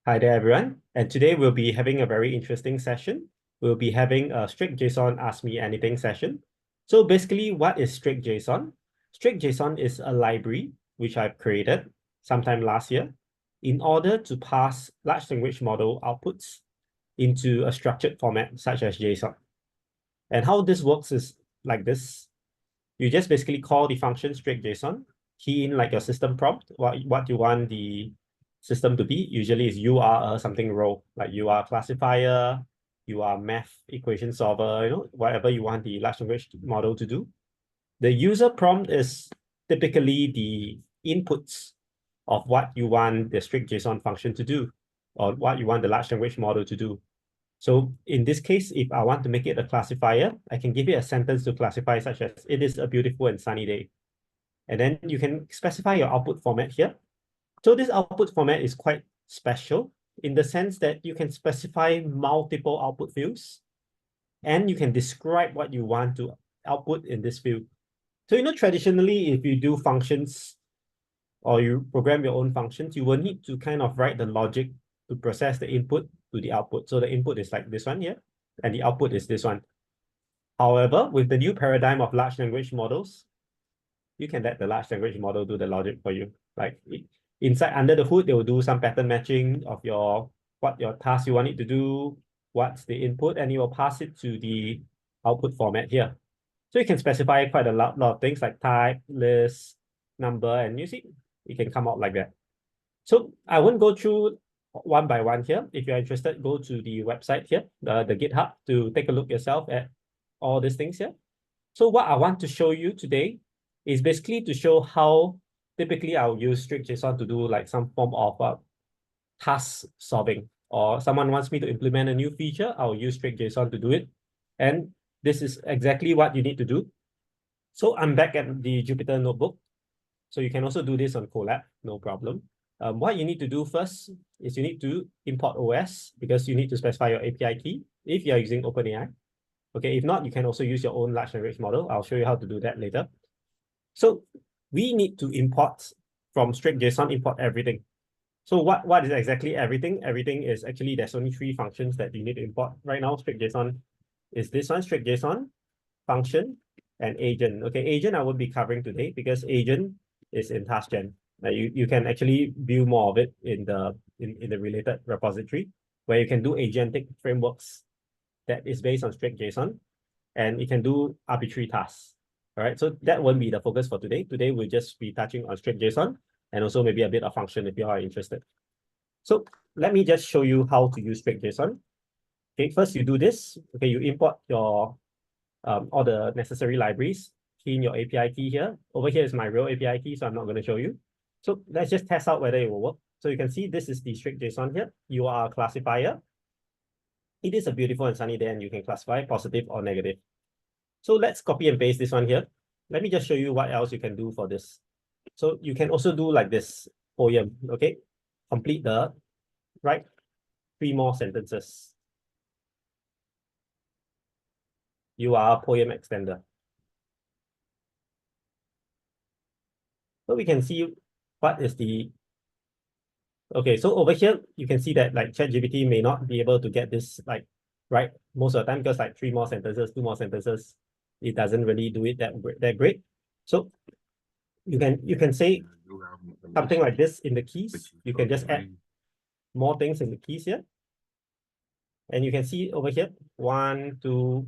Hi there, everyone. And today we'll be having a very interesting session. We'll be having a StrictJSON Ask Me Anything session. So basically, what is StrictJSON? StrictJSON is a library which I've created sometime last year in order to parse large language model outputs into a structured format such as JSON. And how this works is like this. You just basically call the function StrictJSON, key in like your system prompt, what you want the system to be. Usually is you are a something role, like you are classifier, you are math equation solver, whatever you want the large language model to do. The user prompt is typically the inputs of what you want the StrictJSON function to do, or what you want the large language model to do. So in this case, if I want to make it a classifier, I can give it a sentence to classify, such as, it is a beautiful and sunny day. And then you can specify your output format here. So this output format is quite special in the sense that you can specify multiple output fields, and you can describe what you want to output in this field. So, traditionally, if you do functions or you program your own functions, you will need to kind of write the logic to process the input to the output. So the input is like this one here, and the output is this one. However, with the new paradigm of large language models, you can let the large language model do the logic for you. Like inside, under the hood, they will do some pattern matching of what your task you want it to do, what's the input, and it will pass it to the output format here. So you can specify quite a lot of things like type, list, number, and you see, it can come out like that. So I won't go through one by one here. If you're interested, go to the website here, the GitHub, to take a look yourself at all these things here. So what I want to show you today is basically to show how typically I'll use StrictJSON to do like some form of task solving, or someone wants me to implement a new feature, I'll use StrictJSON to do it. And this is exactly what you need to do. So I'm back at the Jupyter Notebook. So you can also do this on Colab, no problem. What you need to do first is you need to import OS, because you need to specify your API key if you're using OpenAI. Okay, if not, you can also use your own large language model. I'll show you how to do that later. So we need to import from StrictJSON, import everything. So what is exactly everything? Everything is actually, there's only 3 functions that you need to import right now. StrictJSON is this one, StrictJSON, function, and agent. Okay, agent I won't be covering today because agent is in TaskGen. You can actually view more of it in the related repository, where you can do agentic frameworks that is based on StrictJSON, and you can do arbitrary tasks. All right, so that won't be the focus for today. Today we'll just be touching on StrictJSON and also maybe a bit of function if you are interested. So let me just show you how to use StrictJSON. Okay, first you do this. Okay, you import your all the necessary libraries, key in your API key here. Over here is my real API key, so I'm not going to show you. So let's just test out whether it will work. So you can see this is the StrictJSON here. You are a classifier. It is a beautiful and sunny day, and you can classify positive or negative. So let's copy and paste this one here. Let me just show you what else you can do for this. So you can also do like this poem, okay? Complete the, write 3 more sentences. You are a poem extender. So we can see what is the, okay, so over here, you can see that like ChatGPT may not be able to get this like right most of the time, because like 3 more sentences, 2 more sentences, it doesn't really do it that great. So you can say something like this in the keys. You can just add more things in the keys here. And you can see over here, 1, 2,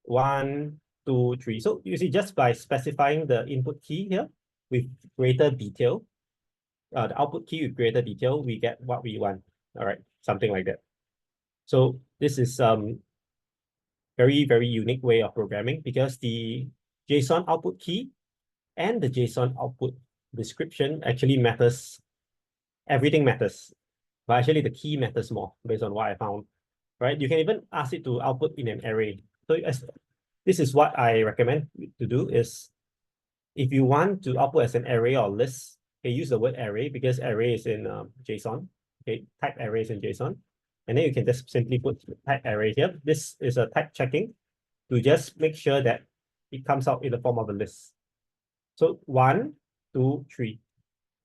1, 2, 3. So you see, just by specifying the input key here with greater detail, the output key with greater detail, we get what we want. All right, something like that. So this is very, very unique way of programming, because the JSON output key and the JSON output description actually matters. Everything matters, but actually the key matters more based on what I found. Right? You can even ask it to output in an array. So this is what I recommend to do is, if you want to output as an array or list, okay, use the word array, because array is in JSON. Okay, type arrays in JSON. And then you can just simply put type array here. This is a type checking to just make sure that it comes out in the form of a list. So 1, 2, 3.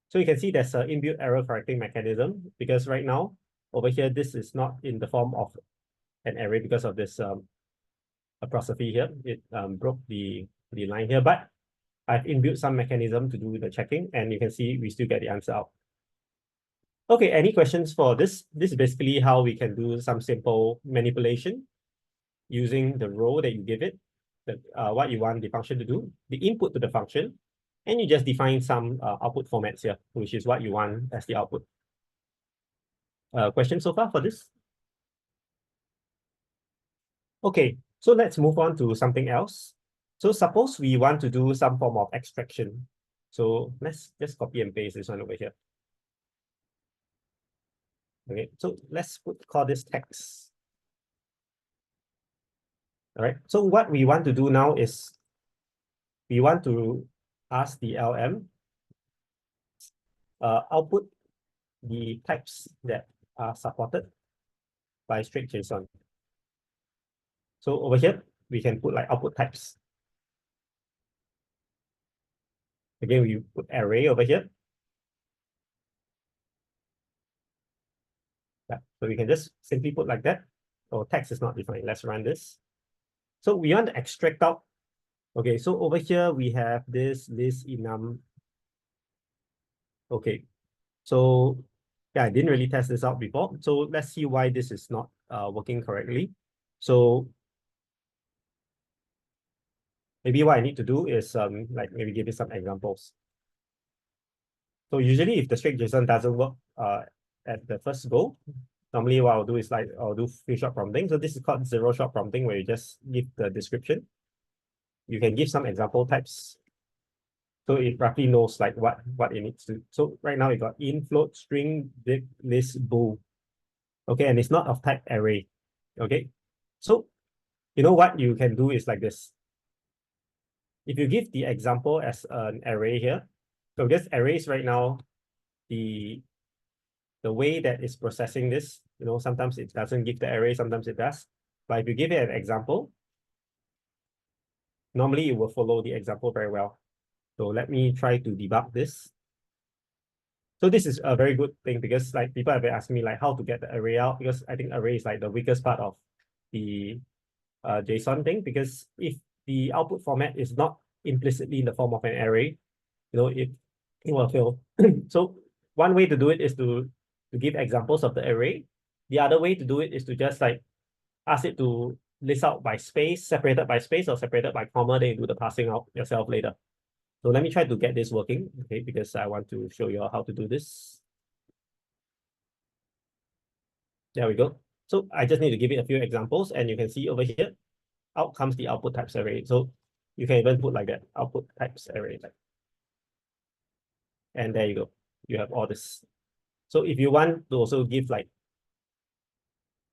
So you can see there's an inbuilt error correcting mechanism because right now, over here, this is not in the form of an array because of this apostrophe here. It broke the line here, but I've inbuilt some mechanism to do the checking, and you can see we still get the answer out. Okay, any questions for this? This is basically how we can do some simple manipulation using the role that you give it, what you want the function to do, the input to the function, and you just define some output formats here, which is what you want as the output. Questions so far for this? Okay, so let's move on to something else. So suppose we want to do some form of extraction. So let's just copy and paste this one over here. Okay, so let's call this text. All right, so what we want to do now is we want to ask the LM output the types that are supported by StrictJSON. So over here, we can put like output types. Again, we put array over here. Yeah, so we can just simply put like that. Oh, text is not defined. Let's run this. So we want to extract out. Okay, so over here we have this list enum. Okay, so yeah, I didn't really test this out before. So let's see why this is not working correctly. So maybe what I need to do is like maybe give you some examples. So usually if the StrictJSON doesn't work at the first go, normally what I'll do is like I'll do few short prompting. So this is called zero shot prompting, where you just give the description. You can give some example types, so it roughly knows like what it needs to. So right now we got int, float, string, dict, list, bool. Okay, and it's not of type array. Okay, so you know what you can do is like this. If you give the example as an array here, so this arrays right now, the way that it's processing this, you know, sometimes it doesn't give the array, sometimes it does. But if you give it an example, normally it will follow the example very well. So let me try to debug this. So this is a very good thing because like people have been asking me like how to get the array out, because I think array is like the weakest part of the JSON thing, because if the output format is not implicitly in the form of an array, you know, it will fail. So one way to do it is to give examples of the array. The other way to do it is to just like ask it to list out by space, separated by space, or separated by comma, then you do the parsing out yourself later. So let me try to get this working, okay, because I want to show you how to do this. There we go. So I just need to give it a few examples, and you can see over here, out comes the output types array. So you can even put like that, output types array. And there you go. You have all this. So if you want to also give like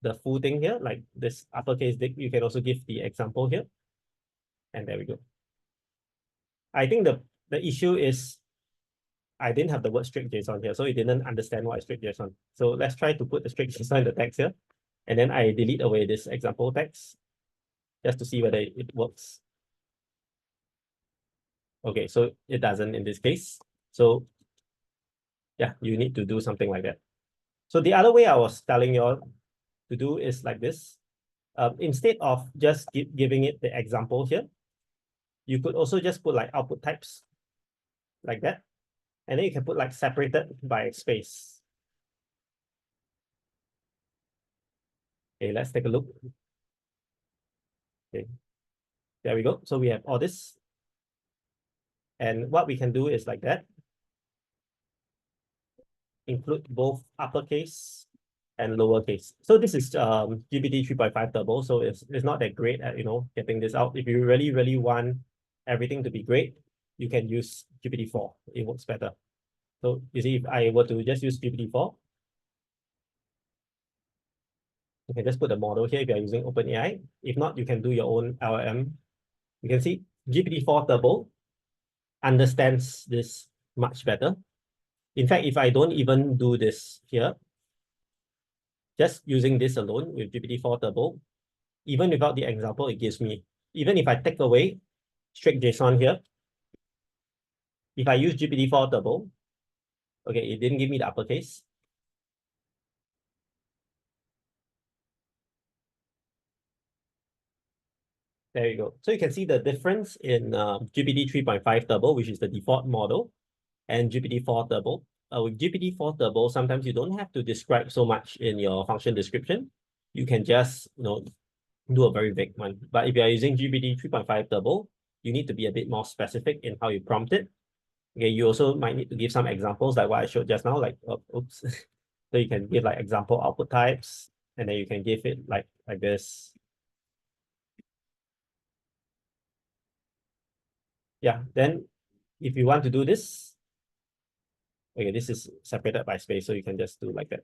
the full thing here, like this uppercase dict, you can also give the example here. And there we go. I think the issue is I didn't have the word StrictJSON here, so it didn't understand what is StrictJSON. So let's try to put the StrictJSON in the text here. And then I delete away this example text just to see whether it works. Okay, so it doesn't in this case. So yeah, you need to do something like that. So the other way I was telling you all to do is like this. Instead of just giving it the example here, you could also just put like output types like that. And then you can put like separated by space. Okay, let's take a look. Okay, there we go. So we have all this. And what we can do is like that. Include both uppercase and lowercase. So this is GPT 3.5 Turbo, so it's not that great at, you know, getting this out. If you really, really want everything to be great, you can use GPT-4. It works better. So you see, if I were to just use GPT-4, you can just put the model here if you're using OpenAI. If not, you can do your own LLM. You can see GPT-4 Turbo understands this much better. In fact, if I don't even do this here, just using this alone with GPT-4 Turbo, even without the example it gives me, even if I take away StrictJSON here, if I use GPT-4 Turbo, Okay, it didn't give me the uppercase. There you go. So you can see the difference in GPT 3.5 Turbo, which is the default model, and GPT-4 Turbo. With GPT-4 Turbo, sometimes you don't have to describe so much in your function description. You can just, do a very vague one. But if you are using GPT 3.5 Turbo, you need to be a bit more specific in how you prompt it. Okay, you also might need to give some examples like what I showed just now, like, oops. So you can give like example output types, and then you can give it like this. Yeah, then if you want to do this, okay, this is separated by space, so you can just do like that.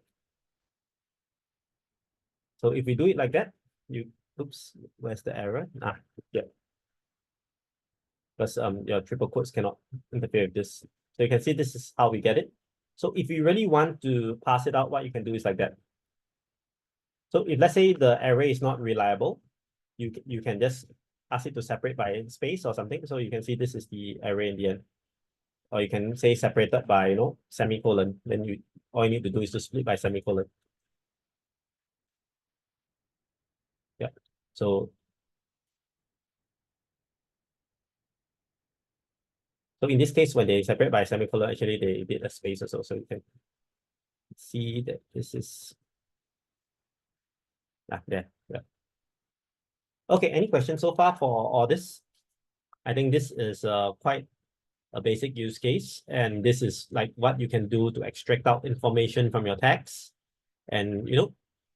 So if we do it like that, oops, where's the error? Yeah, because your triple quotes cannot interfere with this. So you can see this is how we get it. So if you really want to pass it out, what you can do is like that. So if let's say the array is not reliable, you can just ask it to separate by space or something. So you can see this is the array in the end. Or you can say separated by, semicolon. Then all you need to do is to split by semicolon. Yeah. So in this case, when they separate by semicolon, actually they did a space also. So you can see that this is there. Yeah. Okay, any questions so far for all this? I think this is quite a basic use case, and this is like what you can do to extract out information from your text. And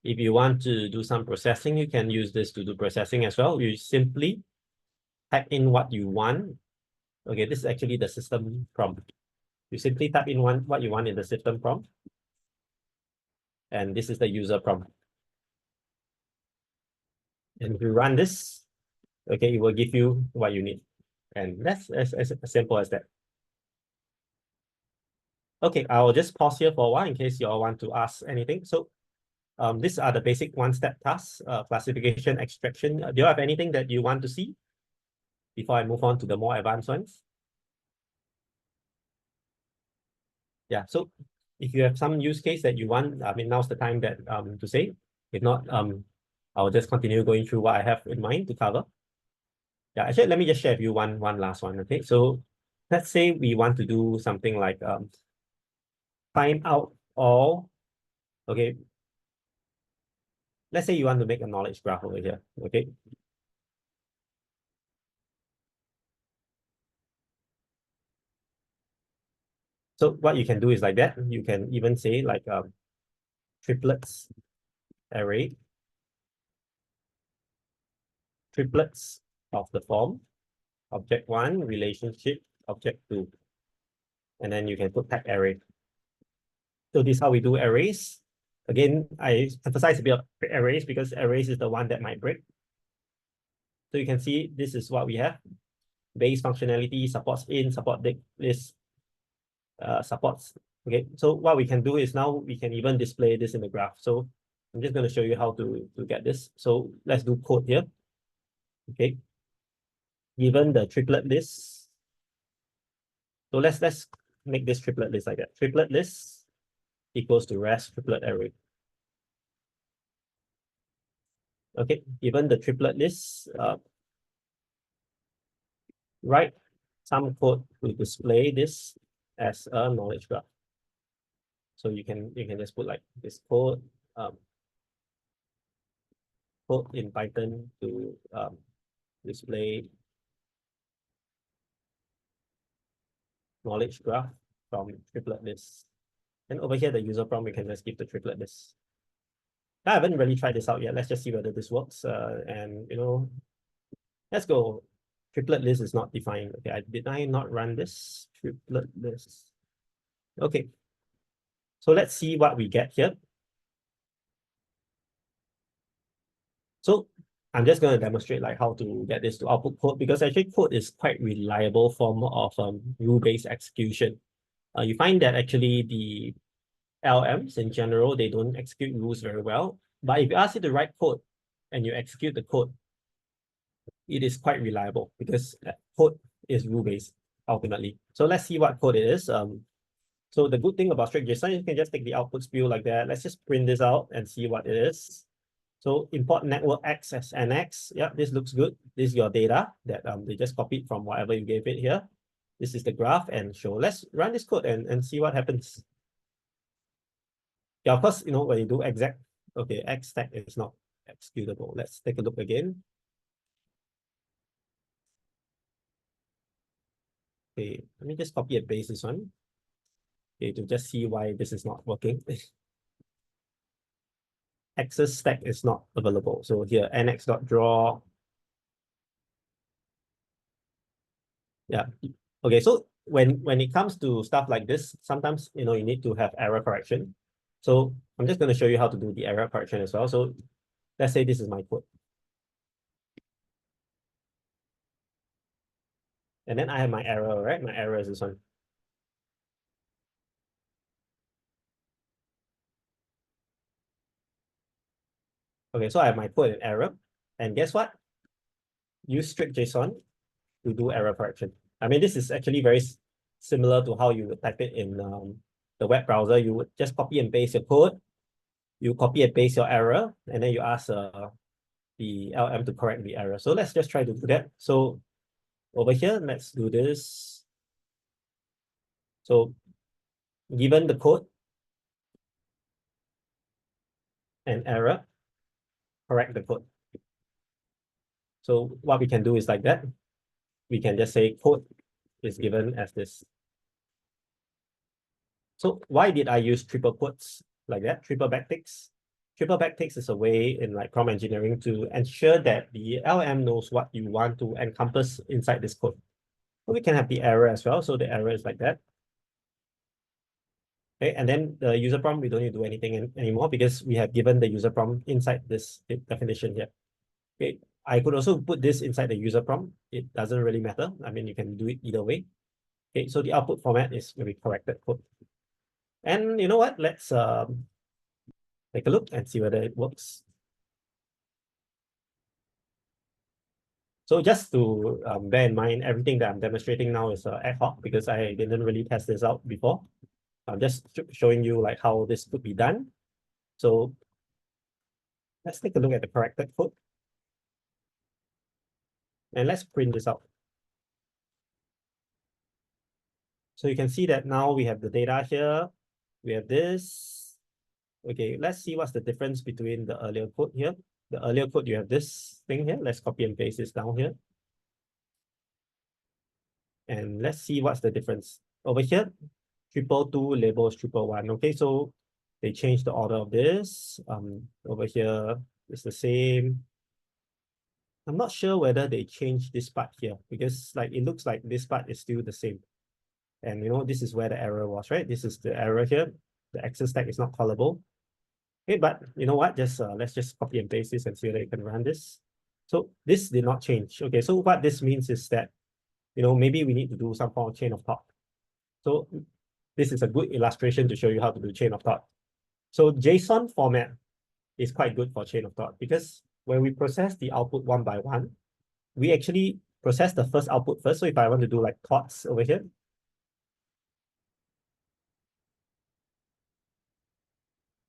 if you want to do some processing, you can use this to do processing as well. You simply type in what you want. Okay, this is actually the system prompt. You simply type in what you want in the system prompt, and this is the user prompt. And if you run this, okay, it will give you what you need. And that's as simple as that. Okay, I'll just pause here for a while in case you all want to ask anything. So these are the basic one-step tasks, classification, extraction. Do you have anything that you want to see before I move on to the more advanced ones? Yeah, so if you have some use case that you want, I mean, now's the time that to say. If not, I'll just continue going through what I have in mind to cover. Yeah, actually, let me just share with you one last one. Okay, so let's say we want to do something like find out all. Okay, let's say you want to make a knowledge graph over here. Okay, so what you can do is like that. You can even say like triplets array, triplets of the form, object one, relationship, object two, and then you can put tag array. So this is how we do arrays. Again, I emphasize a bit of arrays because arrays is the one that might break. So you can see this is what we have. Base functionality supports in, support list, supports. Okay, so what we can do is now we can even display this in the graph. So I'm just going to show you how to get this. So let's do code here. Okay, given the triplet list. So let's make this triplet list like that. Triplet list equals to rest triplet array. Okay, given the triplet list, write some code to display this as a knowledge graph. So you can just put like this code in Python to display knowledge graph from triplet list. And over here, the user prompt, we can just give the triplet list. I haven't really tried this out yet. Let's just see whether this works. And let's go. Triplet list is not defined. Okay, did I not run this triplet list? Okay. So let's see what we get here. So I'm just going to demonstrate like how to get this to output code, because actually code is quite reliable form of rule-based execution. You find that actually the LLMs in general, they don't execute rules very well. But if you ask it to write code and you execute the code, it is quite reliable because code is rule-based ultimately. So let's see what code it is. So the good thing about StrictJSON, you can just take the output view like that. Let's just print this out and see what it is. So import network X as NX. Yeah, this looks good. This is your data that they just copied from whatever you gave it here. This is the graph and show. Let's run this code and see what happens. Yeah, of course, when you do exact, okay, X stack is not executable. Let's take a look again. Okay, let me just copy and paste this one. Okay, to just see why this is not working. Access stack is not available. So here, nx.draw. Yeah. Okay, so when it comes to stuff like this, sometimes you need to have error correction. So I'm just going to show you how to do the error correction as well. So let's say this is my code. And then I have my error, right? My error is this one. Okay, so I have my code and error. And guess what? Use StrictJSON to do error correction. I mean, this is actually very similar to how you would type it in the web browser. You would just copy and paste your code. You copy and paste your error, and then you ask the LM to correct the error. So let's just try to do that. So over here, let's do this. So given the code and error, correct the code. So what we can do is like that. We can just say code is given as this. So why did I use triple quotes like that? Triple backticks. Triple backticks is a way in like prompt engineering to ensure that the LM knows what you want to encompass inside this code. So we can have the error as well. So the error is like that. Okay, and then the user prompt, we don't need to do anything anymore because we have given the user prompt inside this definition here. Okay, I could also put this inside the user prompt. It doesn't really matter. I mean, you can do it either way. Okay, so the output format is maybe corrected code. And you know what? Let's take a look and see whether it works. So just to bear in mind, everything that I'm demonstrating now is ad hoc because I didn't really test this out before. I'm just showing you like how this could be done. So let's take a look at the corrected code. And let's print this out. So you can see that now we have the data here. We have this. Okay, let's see what's the difference between the earlier code here. The earlier code, you have this thing here. Let's copy and paste this down here. And let's see what's the difference. Over here, 222 labels 111. Okay, so they changed the order of this. Over here, it's the same. I'm not sure whether they changed this part here because like it looks like this part is still the same. And this is where the error was, right? This is the error here. The access tag is not callable. Okay, but you know what? Just let's just copy and paste this and see whether you can run this. So this did not change. Okay, so what this means is that maybe we need to do some form of chain of thought. So this is a good illustration to show you how to do chain of thought. So JSON format is quite good for chain of thought because when we process the output one by one, we actually process the first output first. So if I want to do like thoughts over here,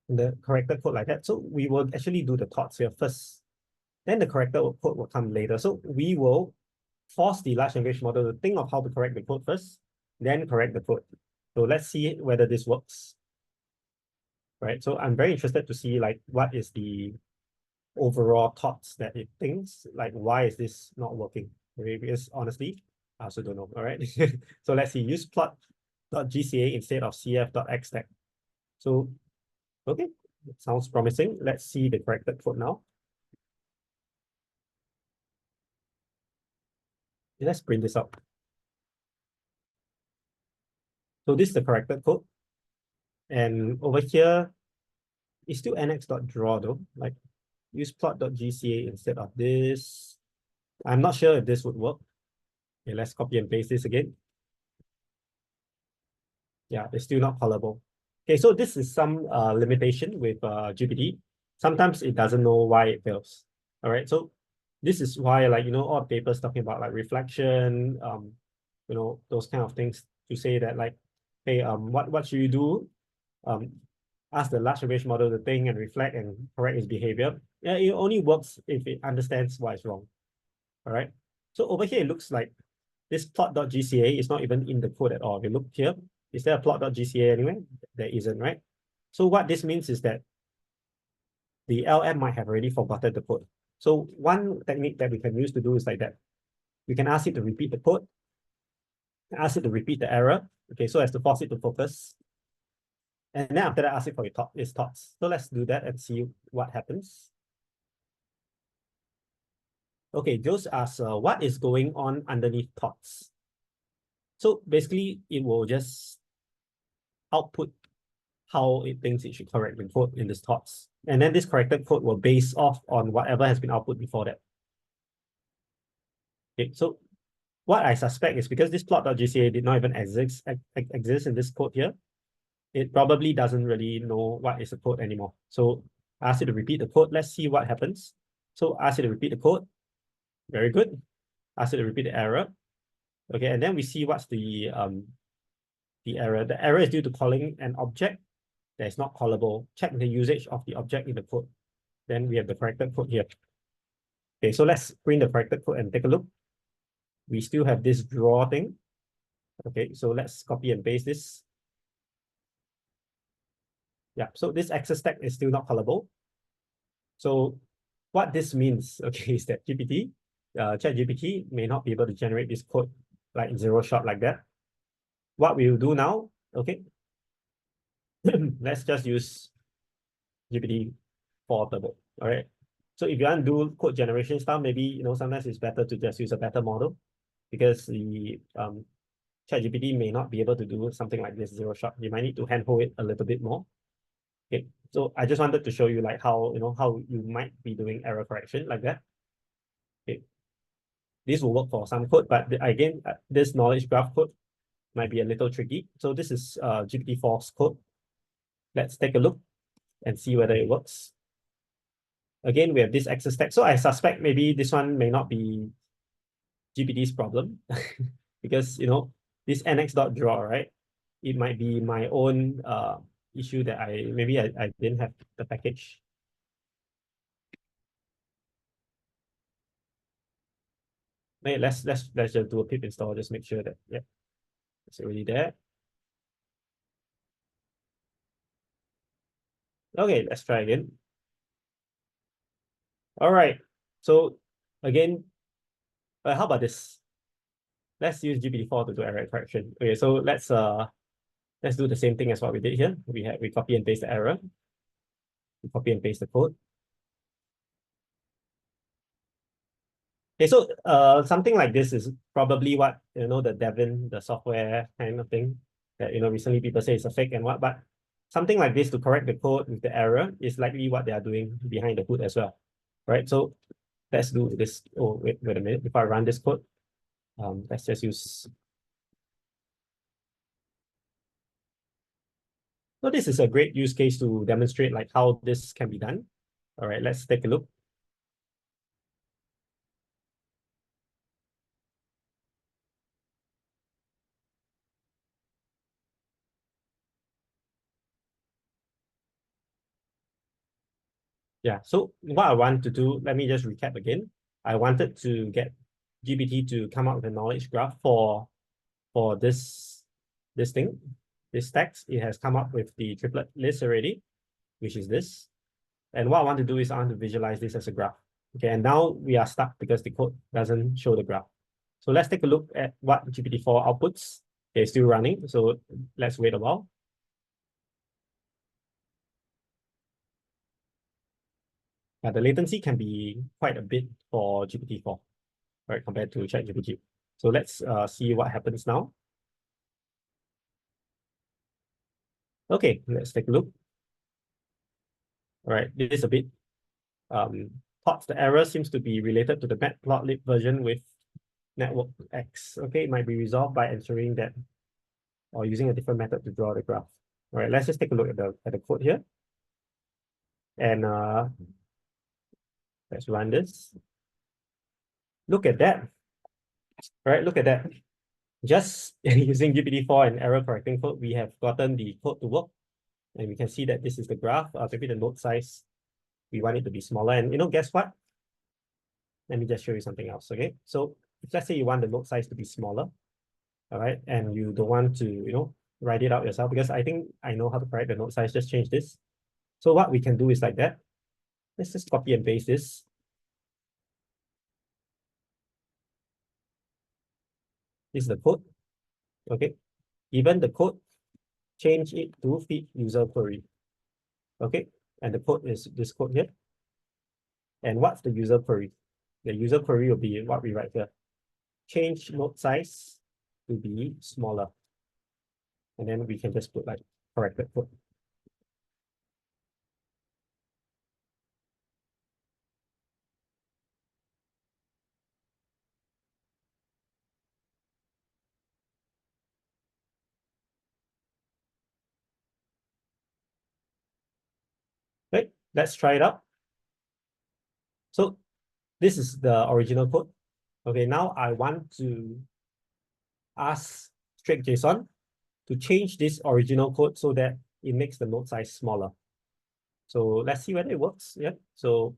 the corrected code like that. So we will actually do the thoughts here first. Then the corrected code will come later. So we will force the large language model to think of how to correct the code first, then correct the code. So let's see whether this works. Right. So I'm very interested to see like what is the overall thoughts that it thinks, like why is this not working? Okay, because honestly, I also don't know. All right. So let's see, use plot.gca instead of cf.xtag. So okay, sounds promising. Let's see the corrected code now. Let's print this out. So this is the corrected code. And over here, it's still nx.draw though. Like use plot.gca instead of this. I'm not sure if this would work. Okay, let's copy and paste this again. Yeah, it's still not callable. Okay, so this is some limitation with GPT. Sometimes it doesn't know why it fails. All right, so this is why, like, all papers talking about like reflection, those kind of things to say that like hey, what should you do? Ask the large language model to think and reflect and correct its behavior. Yeah, it only works if it understands what is wrong. All right. So over here, it looks like this plot.gca is not even in the code at all. If you look here, is there a plot.gca anywhere? There isn't, right? So what this means is that the LM might have already forgotten the code. So one technique that we can use to do is like that. We can ask it to repeat the code, ask it to repeat the error, okay, so as to force it to focus. And then after that, ask it for its thoughts. So let's do that and see what happens. Okay, Joe's asks, what is going on underneath thoughts? So basically, it will just output how it thinks it should correct the code in this thoughts. And then this corrected code will base off on whatever has been output before that. Okay, so what I suspect is because this plot.gca did not even exist in this code here, it probably doesn't really know what is the code anymore. So ask it to repeat the code. Let's see what happens. So ask it to repeat the code. Very good. Ask it to repeat the error. Okay, and then we see what's the error. The error is due to calling an object that is not callable. Check the usage of the object in the code. Then we have the corrected code here. Okay, so let's print the corrected code and take a look. We still have this draw thing. Okay, so let's copy and paste this. Yeah, so this access tag is still not callable. So what this means, okay, is that ChatGPT may not be able to generate this code like in zero shot like that. What we will do now, okay, let's just use GPT-4 Turbo, all right? So if you want to do code generation style, maybe, sometimes it's better to just use a better model because the ChatGPT may not be able to do something like this zero shot. You might need to handhold it a little bit more. Okay, so I just wanted to show you like how you might be doing error correction like that. Okay, this will work for some code, but again, this knowledge graph code might be a little tricky. So this is GPT-4's code. Let's take a look and see whether it works. Again, we have this access tag. So I suspect maybe this one may not be GPT's problem because this nx.draw, right? It might be my own issue that maybe I didn't have the package. Hey, let's just do a pip install, just make sure that it's already there. Okay, let's try again. All right. So again, how about this? Let's use GPT-4 to do error correction. Okay, so let's do the same thing as what we did here. We copy and paste the error. We copy and paste the code. Okay, so something like this is probably what the Devin, the software kind of thing that recently people say it's a fake and what, but something like this to correct the code with the error is likely what they are doing behind the hood as well, right? So let's do this. Oh, wait a minute. Before I run this code, let's just use. So this is a great use case to demonstrate like how this can be done. All right, let's take a look. Yeah, so what I want to do, let me just recap again. I wanted to get GPT to come up with a knowledge graph for this thing, this text. It has come up with the triplet list already, which is this. And what I want to do is I want to visualize this as a graph. Okay, and now we are stuck because the code doesn't show the graph. So let's take a look at what GPT-4 outputs. Okay, still running, so let's wait a while. The latency can be quite a bit for GPT-4, right, compared to ChatGPT. So let's see what happens now. Okay, let's take a look. All right, this is a bit thoughts. The error seems to be related to the matplotlib version with network X. Okay, it might be resolved by ensuring that or using a different method to draw the graph. All right, let's just take a look at the code here. And let's run this. Look at that. All right, look at that. just using GPT-4 and error correcting code, we have gotten the code to work. And we can see that this is the graph. Maybe the node size, we want it to be smaller. And guess what? Let me just show you something else, okay? So if let's say you want the node size to be smaller, all right, and you don't want to, write it out yourself, because I think I know how to correct the node size, just change this. So what we can do is like that. Let's just copy and paste this. This is the code, okay? Given the code, change it to feed user query, okay? And the code is this code here. And what's the user query? The user query will be what we write here. Change node size to be smaller. And then we can just put like corrected code. Right, let's try it out. So this is the original code. Okay, now I want to ask StrictJSON to change this original code so that it makes the node size smaller. So let's see whether it works. Yeah. So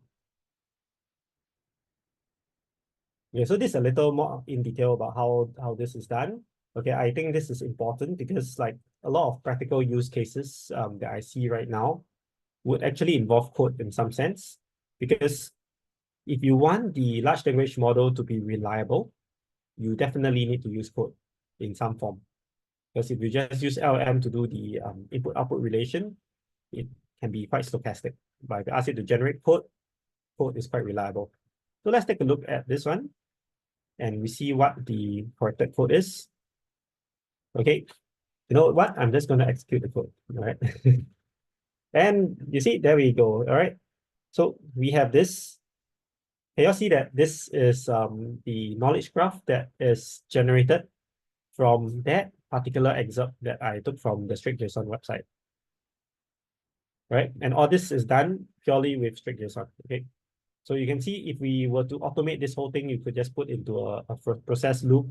so this is a little more in detail about how this is done. Okay, I think this is important because like a lot of practical use cases that I see right now would actually involve code in some sense, because if you want the large language model to be reliable, you definitely need to use code in some form. Because if you just use LLM to do the input-output relation, it can be quite stochastic. But if you ask it to generate code, code is quite reliable. So let's take a look at this one, and we see what the corrected code is. Okay, you know what? I'm just going to execute the code, all right? And you see, there we go, all right? So we have this. Can you see that this is the knowledge graph that is generated from that particular excerpt that I took from the StrictJSON website, right? And all this is done purely with StrictJSON, okay? So you can see if we were to automate this whole thing, you could just put into a process loop.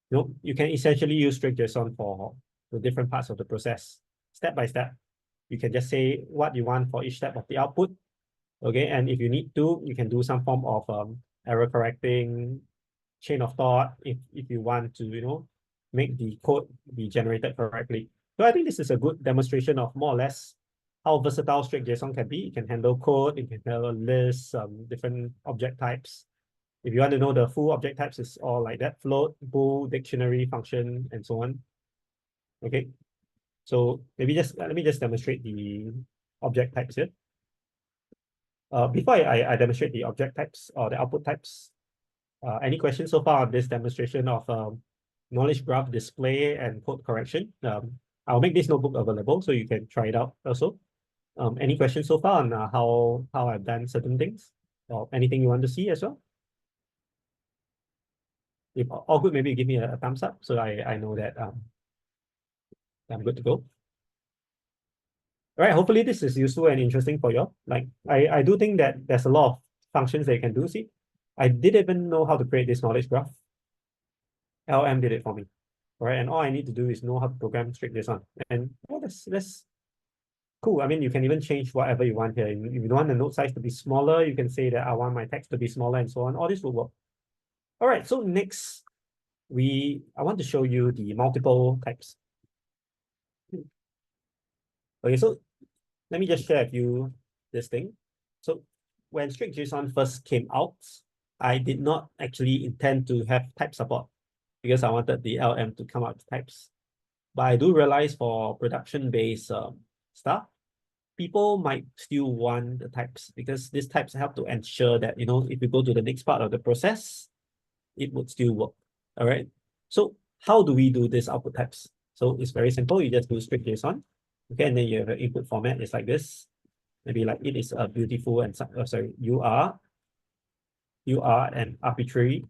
You can essentially use StrictJSON for the different parts of the process, step by step. You can just say what you want for each step of the output, okay? And if you need to, you can do some form of error correcting, chain of thought, if you want to, make the code be generated correctly. So I think this is a good demonstration of more or less how versatile StrictJSON can be. It can handle code, it can handle lists, different object types. If you want to know the full object types, it's all like that: float, bool, dictionary, function, and so on. Okay, so maybe let me just demonstrate the object types here. Before I demonstrate the object types or the output types, any questions so far on this demonstration of knowledge graph display and code correction? I'll make this notebook available so you can try it out also. Any questions so far on how I've done certain things, or anything you want to see as well? If all good, maybe give me a thumbs up so I know that I'm good to go. All right, hopefully this is useful and interesting for you. Like I do think that there's a lot of functions that you can do. See, I didn't even know how to create this knowledge graph. LM did it for me. All right, and all I need to do is know how to program StrictJSON. And that's cool. I mean, you can even change whatever you want here. If you want the node size to be smaller, you can say that I want my text to be smaller and so on. All this will work. All right, so next, I want to show you the multiple types. Okay, so let me just share with you this thing. So when StrictJSON first came out, I did not actually intend to have type support because I wanted the LM to come out with types. But I do realize for production-based stuff, people might still want the types because these types help to ensure that, if you go to the next part of the process, it would still work. All right. So how do we do this output types? So it's very simple. You just do StrictJSON. Okay, and then you have an input format. It's like this. Maybe like it is a beautiful and you are an arbitrary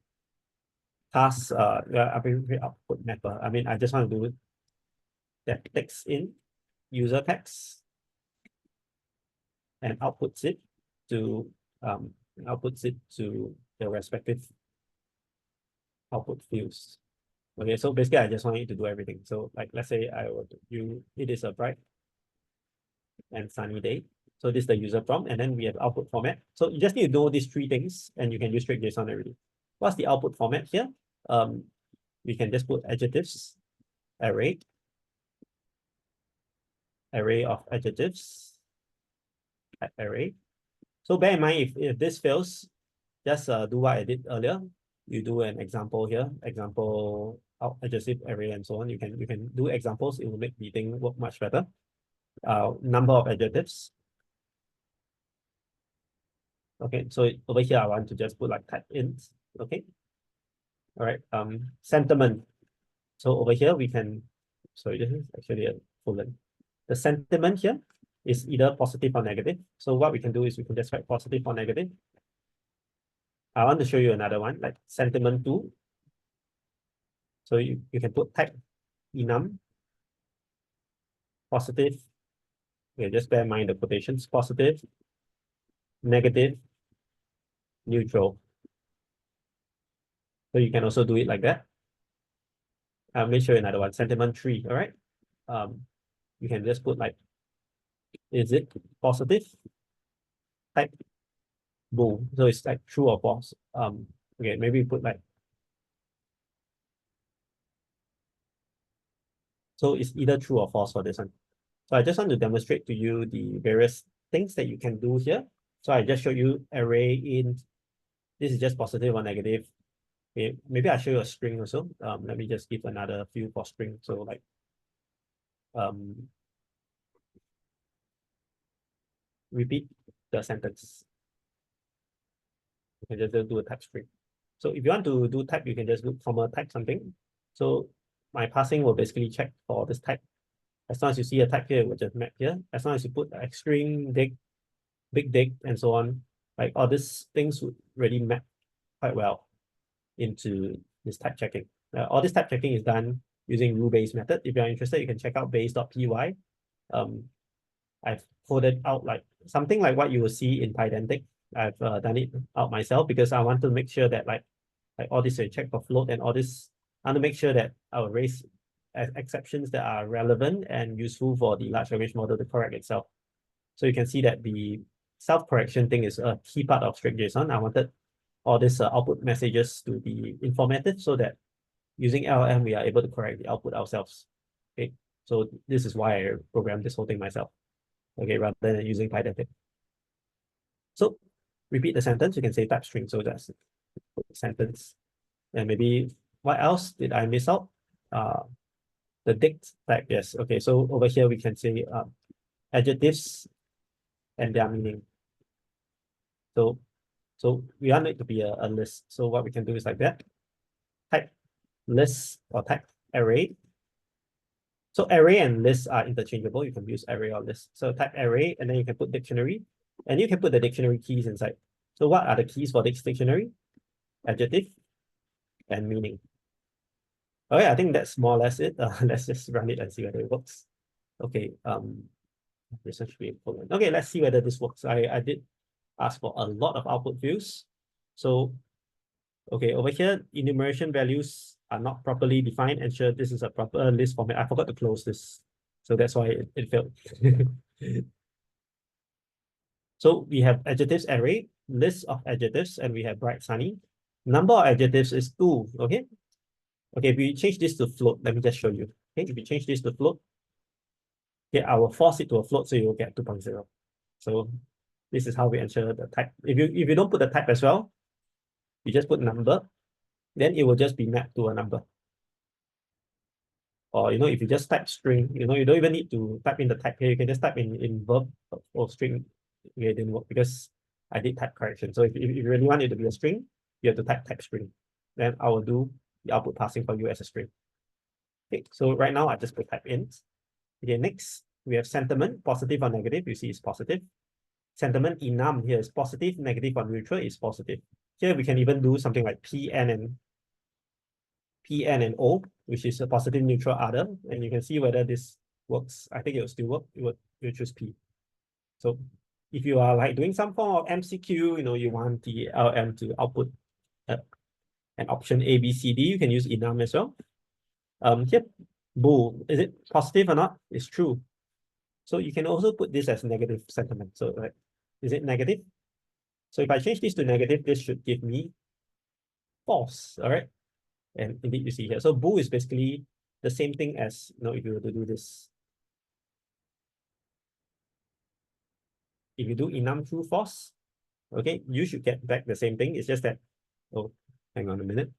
arbitrary output mapper. I mean, I just want to do that text in user text and outputs it to the respective output fields. Okay, so basically I just want you to do everything. So like, let's say it is a bright and sunny day. So this is the user prompt, and then we have output format. So you just need to know these three things, and you can use StrictJSON already. What's the output format here? We can just put adjectives, array of adjectives, array. So bear in mind, if this fails, just do what I did earlier. You do an example here, example adjective array and so on. You can do examples. It will make the thing work much better. Number of adjectives. Okay, so over here I want to just put like type int. Okay. All right. Sentiment. So over here we can. So this is actually a colon. The sentiment here is either positive or negative. So what we can do is we can just write positive or negative. I want to show you another one, like sentiment 2. So you can put type enum, positive. Okay, just bear in mind the quotations, positive, negative, neutral. So you can also do it like that. Let me show you another one, sentiment 3, all right? You can just put like, is it positive? Type bool. So it's like true or false. Okay, maybe put like, so it's either true or false for this one. So I just want to demonstrate to you the various things that you can do here. So I just showed you array int. This is just positive or negative. Okay, maybe I'll show you a string also. Let me just give another few for string. So like, repeat the sentence. You can just do a type string. So if you want to do type, you can just look from a type something. So my parsing will basically check for this type. As long as you see a type here, it will just map here. As long as you put like string, dig, big dig, and so on, like all these things would really map quite well into this type checking. All this type checking is done using rule-based method. If you're interested, you can check out base.py. I've coded out like something like what you will see in Pydantic. I've done it out myself because I want to make sure that like all this check for float and all this, I want to make sure that I will raise exceptions that are relevant and useful for the large language model to correct itself. So you can see that the self-correction thing is a key part of StrictJSON. I wanted all these output messages to be informative so that using LLM, we are able to correct the output ourselves. Okay, so this is why I programmed this whole thing myself. Okay, rather than using Pydantic. So repeat the sentence, you can say type string. So that's sentence. And maybe what else did I miss out? The dict type, yes. Okay, so over here we can say adjectives and their meaning. So we want it to be a list. So what we can do is like that. Type list or type array. So array and list are interchangeable. You can use array or list. So type array, and then you can put dictionary, and you can put the dictionary keys inside. So what are the keys for this dictionary? Adjective and meaning. Okay, I think that's more or less it. Let's just run it and see whether it works. Okay, this should be important. Okay, let's see whether this works. I did ask for a lot of output views. So, okay, over here, enumeration values are not properly defined. Ensure this is a proper list format. I forgot to close this. So that's why it failed. So we have adjectives array, list of adjectives, and we have bright sunny. Number of adjectives is 2, okay? Okay, if we change this to float, let me just show you. Okay, if we change this to float, okay, I will force it to a float, so you will get 2.0. So this is how we ensure the type. If you don't put the type as well, you just put number, then it will just be mapped to a number. Or if you just type string, you don't even need to type in the type here. You can just type in verb or string. Okay, it didn't work because I did type correction. So if you really want it to be a string, you have to type string. Then I will do the output parsing for you as a string. Okay, so right now I just put type int. Okay, next we have sentiment, positive or negative. You see it's positive. Sentiment enum here is positive, negative or neutral is positive. Here we can even do something like PN and O, which is a positive, neutral, other, and you can see whether this works. I think it will still work. You'll choose P. So if you are like doing some form of MCQ, you want the LM to output an option A, B, C, D, you can use enum as well. Here, bool, is it positive or not? It's true. So you can also put this as negative sentiment. So like, is it negative? So if I change this to negative, this should give me false, all right? And indeed, you see here. So bool is basically the same thing as, if you were to do this. If you do enum true false, okay, you should get back the same thing. It's just that, oh, hang on a minute.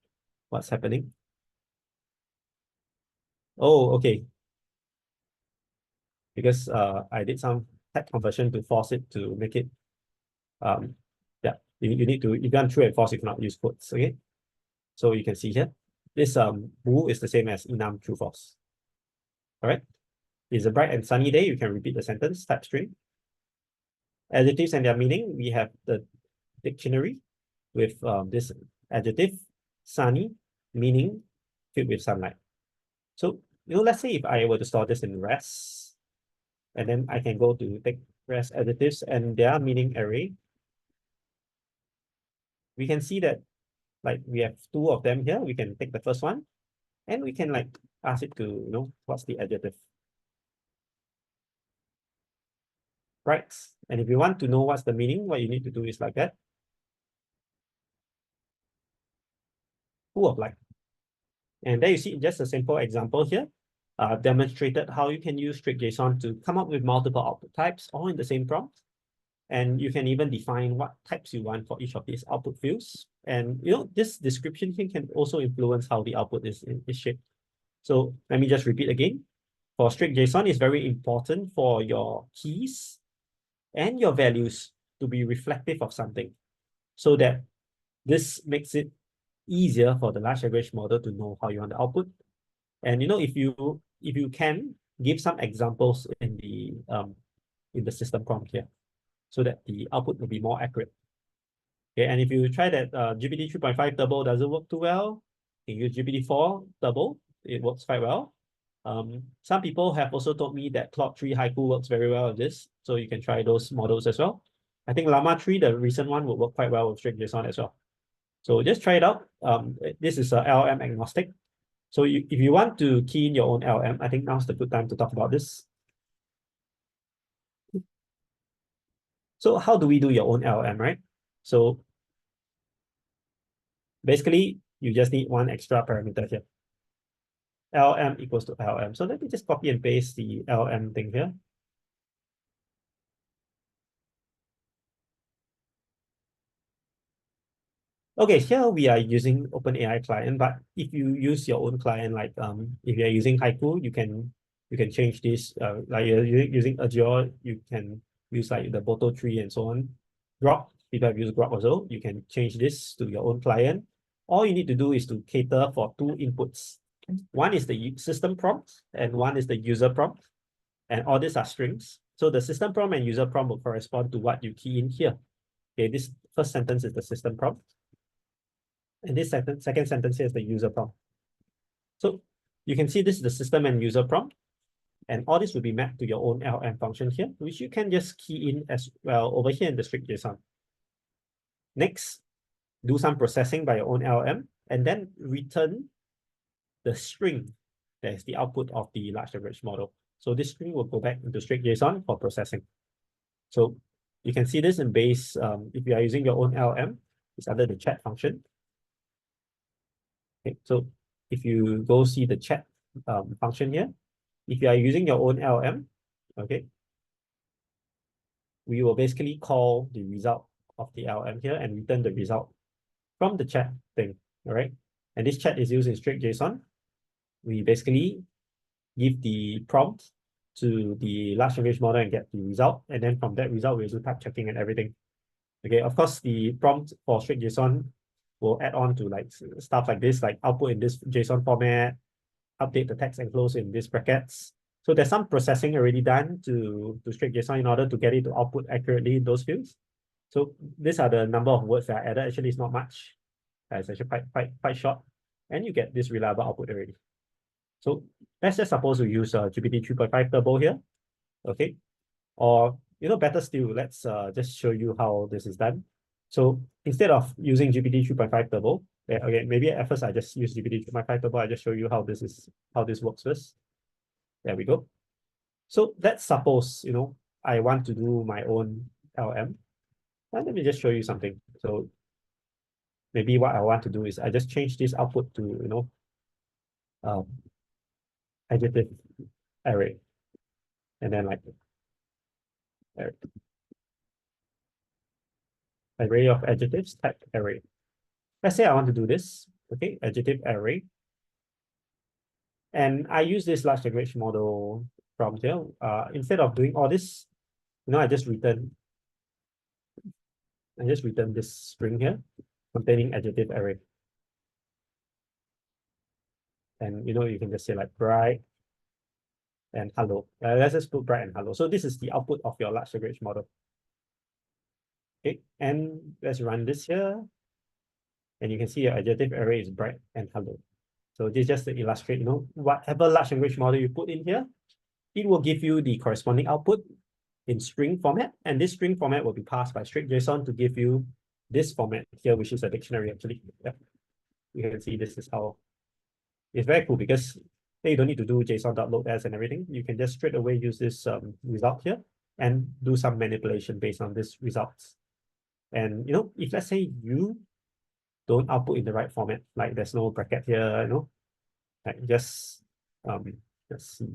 What's happening? Oh, okay. Because I did some type conversion to force it to make it, yeah, you need to, if you want true and false, you cannot use quotes, okay? So you can see here, this bool is the same as enum true false. All right. It's a bright and sunny day. You can repeat the sentence, type string. Adjectives and their meaning, we have the dictionary with this adjective, sunny, meaning filled with sunlight. So, let's say if I were to store this in res, and then I can go to take res adjectives and their meaning array. We can see that like we have two of them here. We can take the first one and we can like ask it to, what's the adjective? Right. And if you want to know what's the meaning, what you need to do is like that. Full of light. And there you see just a simple example here, demonstrated how you can use StrictJSON to come up with multiple output types all in the same prompt. And you can even define what types you want for each of these output fields. And this description here can also influence how the output is shaped. So let me just repeat again. For StrictJSON, it's very important for your keys and your values to be reflective of something, so that this makes it easier for the large language model to know how you want the output. And if you can give some examples in the system prompt here, so that the output will be more accurate. Okay, and if you try that GPT 3.5 Turbo doesn't work too well, you can use GPT 4 Turbo. It works quite well. Some people have also told me that Claude 3 Haiku works very well with this, so you can try those models as well. I think Llama 3, the recent one, will work quite well with StrictJSON as well. So just try it out. This is a LLM agnostic. So if you want to key in your own LLM, I think now's the good time to talk about this. So how do we do your own LLM, right? So basically, you just need one extra parameter here. LLM equals to LLM. So let me just copy and paste the LLM thing here. Okay, here we are using OpenAI client, but if you use your own client, like if you're using Haiku, you can change this. Like you're using Azure, you can use like the Boto tree and so on. Grok, people have used Grok also. You can change this to your own client. All you need to do is to cater for two inputs. One is the system prompt and one is the user prompt. And all these are strings. So the system prompt and user prompt will correspond to what you key in here. Okay, this first sentence is the system prompt. And this second sentence here is the user prompt. So you can see this is the system and user prompt. And all this will be mapped to your own LLM function here, which you can just key in as well over here in the StrictJSON. Next, do some processing by your own LLM, and then return the string that is the output of the large language model. So this string will go back into StrictJSON for processing. So you can see this in base, if you are using your own LLM, it's under the chat function. Okay, so if you go see the chat function here, if you are using your own LLM, okay, we will basically call the result of the LLM here and return the result from the chat thing, all right? And this chat is used in StrictJSON. We basically give the prompt to the large language model and get the result. And then from that result, we'll do type checking and everything. Okay, of course, the prompt for StrictJSON will add on to like stuff like this, like output in this JSON format, update the text enclosed in these brackets. So there's some processing already done to StrictJSON in order to get it to output accurately in those fields. So these are the number of words that are added. Actually, it's not much. It's actually quite short. And you get this reliable output already. So let's just suppose we use GPT 3.5 Turbo here. Okay. Or, better still, let's just show you how this is done. So instead of using GPT 3.5 Turbo, Yeah, okay, maybe at first I just use GPT-3.5 Turbo. I just show you how this works first. There we go. So let's suppose, I want to do my own LM. And let me just show you something. So maybe what I want to do is I just change this output to, um, adjective array. And then like array of adjectives type array. Let's say I want to do this, okay, adjective array. And I use this large language model from here. Instead of doing all this, I just return this string here containing adjective array. And you can just say like bright and hello. Let's just put bright and hello. So this is the output of your large language model. Okay, and let's run this here. And you can see your adjective array is bright and hello. So this is just to illustrate, whatever large language model you put in here, it will give you the corresponding output in string format. And this string format will be passed by StrictJSON to give you this format here, which is a dictionary actually. Yeah. You can see this is how it's very cool because you don't need to do JSON.load_as and everything. You can just straight away use this result here and do some manipulation based on this results. And if let's say you don't output in the right format, like there's no bracket here, like just let's see,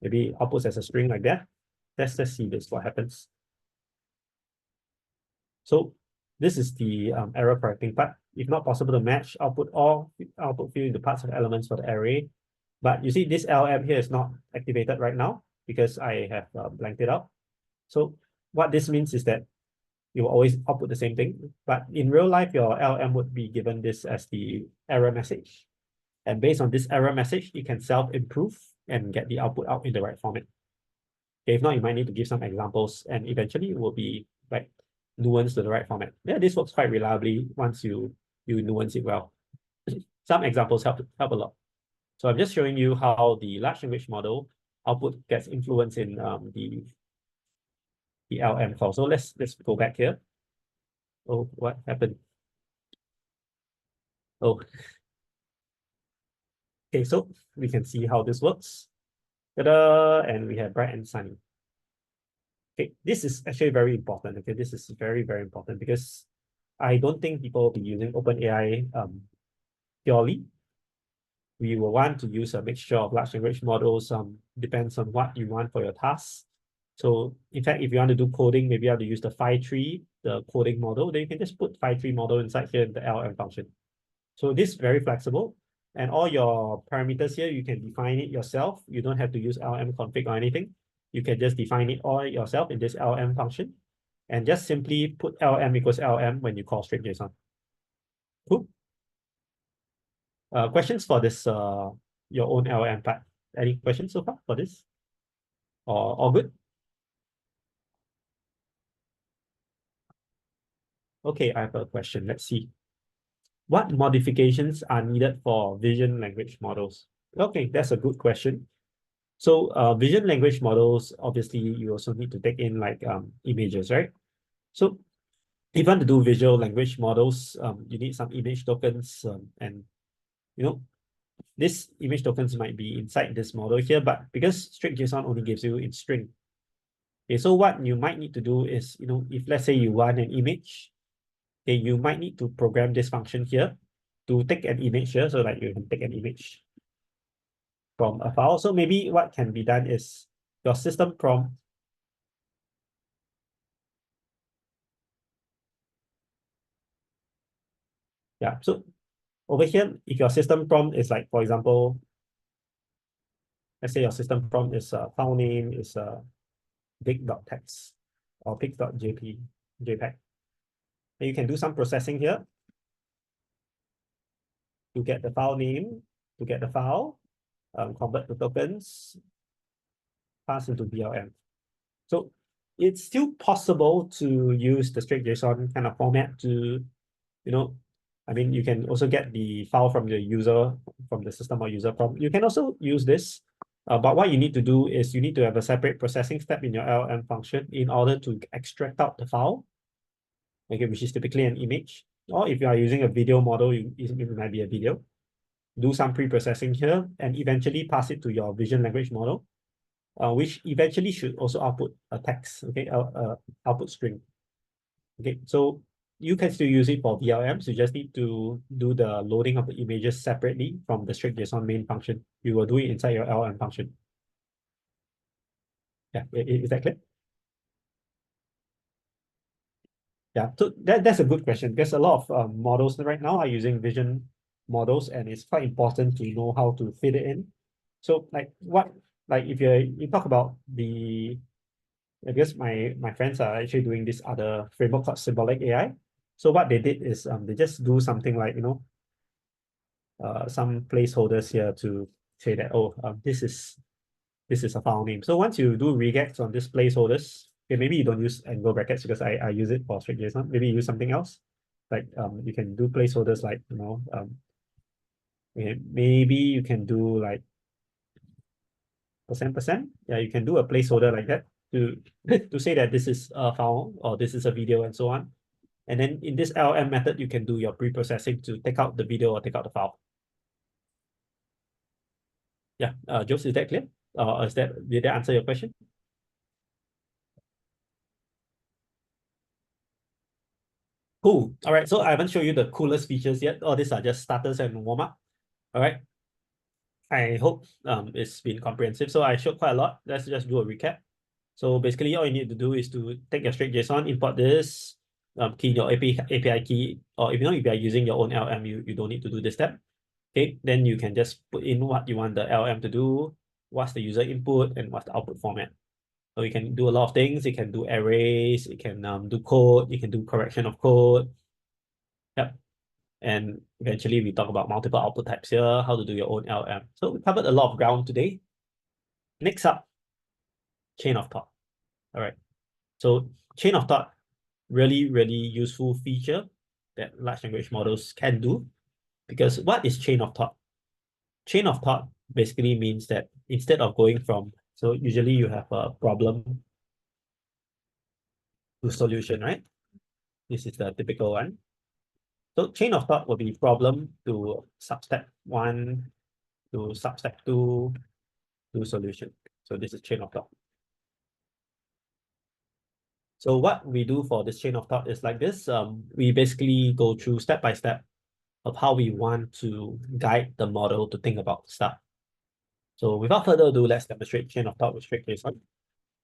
maybe outputs as a string like that. Let's just see this, what happens. So this is the error correcting part. If not possible to match output fill in the parts of elements for the array. But you see this LLM here is not activated right now because I have blanked it out. So what this means is that you will always output the same thing. But in real life, your LLM would be given this as the error message. And based on this error message, you can self-improve and get the output out in the right format. Okay, if not, you might need to give some examples and eventually it will be like nuanced to the right format. Yeah, this works quite reliably once you nuance it well. Some examples help a lot. So I'm just showing you how the large language model output gets influenced in the LM call. So let's go back here. Oh, what happened? Oh, okay, so we can see how this works. Ta-da! And we have bright and sunny. Okay, this is actually very important. Okay, this is very, very important because I don't think people will be using OpenAI purely. We will want to use a mixture of large language models, depends on what you want for your tasks. So in fact, if you want to do coding, maybe you have to use the phi3, the coding model, then you can just put phi3 model inside here in the LLM function. So this is very flexible. And all your parameters here, you can define it yourself. You don't have to use LLM config or anything. You can just define it all yourself in this LLM function. And just simply put LLM equals LLM when you call StrictJSON. Cool. Questions for this, your own LLM part? Any questions so far for this? Or all good? Okay, I have a question. Let's see. What modifications are needed for vision language models? Okay, that's a good question. So vision language models, obviously, you also need to take in like images, right? So if you want to do visual language models, you need some image tokens and this image tokens might be inside this model here, but because StrictJSON only gives you in string. Okay, so what you might need to do is, if let's say you want an image, okay, you might need to program this function here to take an image here, so that you can take an image from a file. So maybe what can be done is your system prompt. Yeah, so over here, if your system prompt is like, for example, let's say your system prompt is file name is big.text or big.jpg. JPEG. And you can do some processing here to get the file name, to get the file, convert to tokens, pass into BLM. So it's still possible to use the StrictJSON kind of format to, you can also get the file from the user, from the system or user prompt. You can also use this, but what you need to do is you need to have a separate processing step in your LLM function in order to extract out the file, okay, which is typically an image. Or if you are using a video model, it might be a video. Do some pre-processing here and eventually pass it to your vision language model, which eventually should also output a text, okay, output string. Okay, so you can still use it for VLMs. You just need to do the loading of the images separately from the StrictJSON main function. You will do it inside your LLM function. Yeah, is that clear? Yeah, so that's a good question because a lot of models right now are using vision models, and it's quite important to know how to fit it in. So like if you talk about the, I guess my friends are actually doing this other framework called symbolic AI. So what they did is they just do something like, some placeholders here to say that, oh, this is a file name. So once you do regex on these placeholders, okay, maybe you don't use angle brackets because I use it for StrictJSON. Maybe you use something else. Like you can do placeholders like, okay, maybe you can do like %%. Yeah, you can do a placeholder like that to to say that this is a file or this is a video and so on. And then in this LLM method, you can do your pre-processing to take out the video or take out the file. Yeah, Joseph, is that clear? Did that answer your question? Cool. All right. So I haven't shown you the coolest features yet. All these are just starters and warm up. All right. I hope it's been comprehensive. So I showed quite a lot. Let's just do a recap. So basically, all you need to do is to take your StrictJSON, import this, key in your API key, or if you are using your own LM, you don't need to do this step. Okay, then you can just put in what you want the LM to do, what's the user input, and what's the output format. So you can do a lot of things. You can do arrays, you can do code, you can do correction of code. Yep. And eventually we talk about multiple output types here, how to do your own LM. So we covered a lot of ground today. Next up, chain of thought. All right. So chain of thought, really, really useful feature that large language models can do. Because what is chain of thought? Chain of thought basically means that instead of going from, so usually you have a problem to solution, right? This is the typical one. So chain of thought will be problem to substep one, to substep two, to solution. So this is chain of thought. So what we do for this chain of thought is like this. We basically go through step by step of how we want to guide the model to think about stuff. So without further ado, let's demonstrate chain of thought with StrictJSON.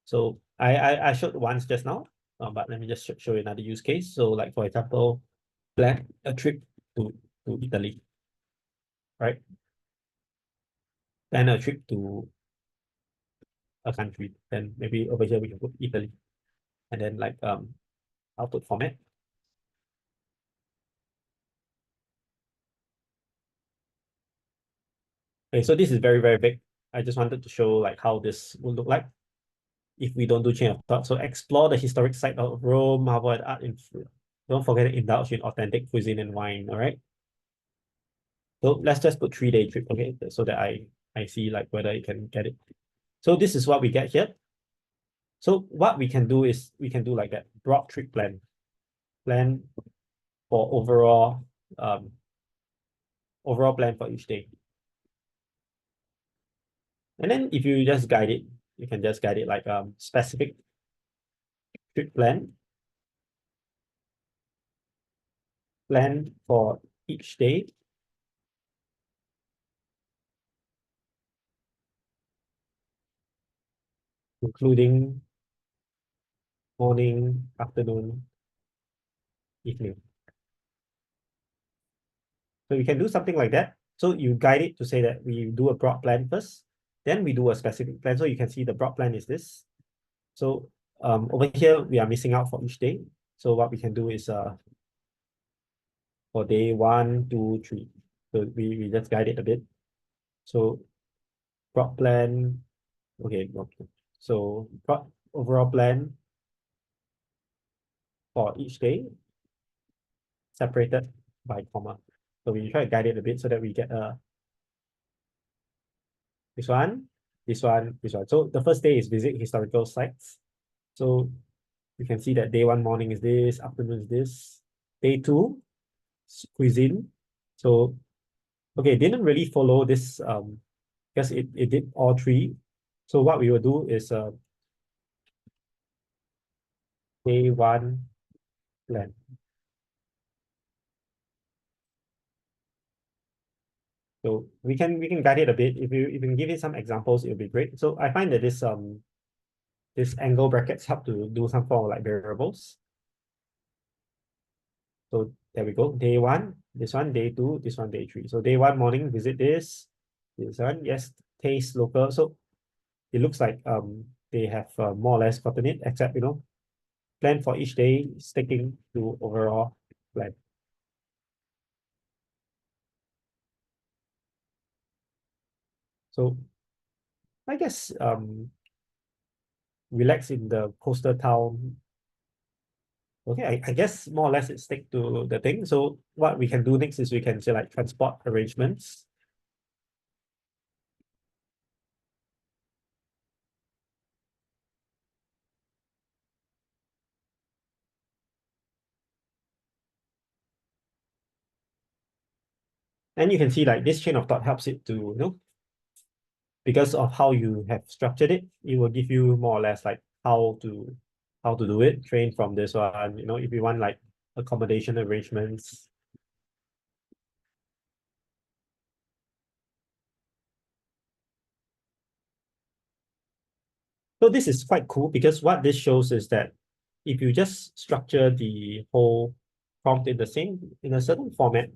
So I showed once just now, but let me just show you another use case. So like for example, plan a trip to Italy, right? Plan a trip to a country. Then maybe over here we can put Italy, and then like output format. Okay, so this is very, very big. I just wanted to show like how this will look like if we don't do chain of thought. So explore the historic site of Rome, marvel at art, and don't forget to indulge in authentic cuisine and wine. All right. So let's just put 3-day trip, okay, so that I see like whether you can get it. So this is what we get here. So what we can do is we can do like that broad trip plan for overall plan for each day. And then if you just guide it, you can just guide it like specific trip plan for each day, including morning, afternoon, evening. So you can do something like that. So you guide it to say that we do a broad plan first, then we do a specific plan. So you can see the broad plan is this. So over here, we are missing out for each day. So what we can do is for day 1, 2, 3. So we just guide it a bit. So broad plan, okay, okay. So overall plan for each day separated by comma. So we try to guide it a bit so that we get this one, this one, this one. So the first day is visit historical sites. So you can see that day 1 morning is this, afternoon is this. Day 2, cuisine. So, okay, didn't really follow this because it did all three. So what we will do is day one plan. So we can guide it a bit. If you can give it some examples, it'll be great. So I find that this angle brackets help to do some form of like variables. So there we go. Day one, this one, day two, this one, day three. So day one morning, visit this one, yes, taste local. So it looks like they have more or less gotten it, except plan for each day sticking to overall plan. So I guess relax in the coastal town. Okay, I guess more or less it stick to the thing. So what we can do next is we can say like transport arrangements. And you can see like this chain of thought helps it to, because of how you have structured it, it will give you more or less like how to do it, train from this one, if you want like accommodation arrangements. So this is quite cool because what this shows is that if you just structure the whole prompt in a certain format,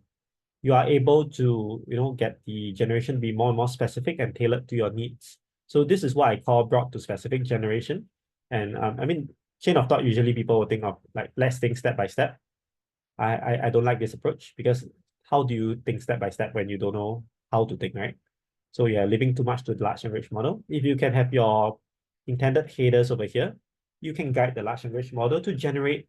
you are able to, get the generation be more and more specific and tailored to your needs. So this is what I call broad to specific generation. And I mean, chain of thought, usually people will think of like, let's think step by step. I don't like this approach because how do you think step by step when you don't know how to think, right? So you're leaving too much to the large language model. If you can have your intended headers over here, you can guide the large language model to generate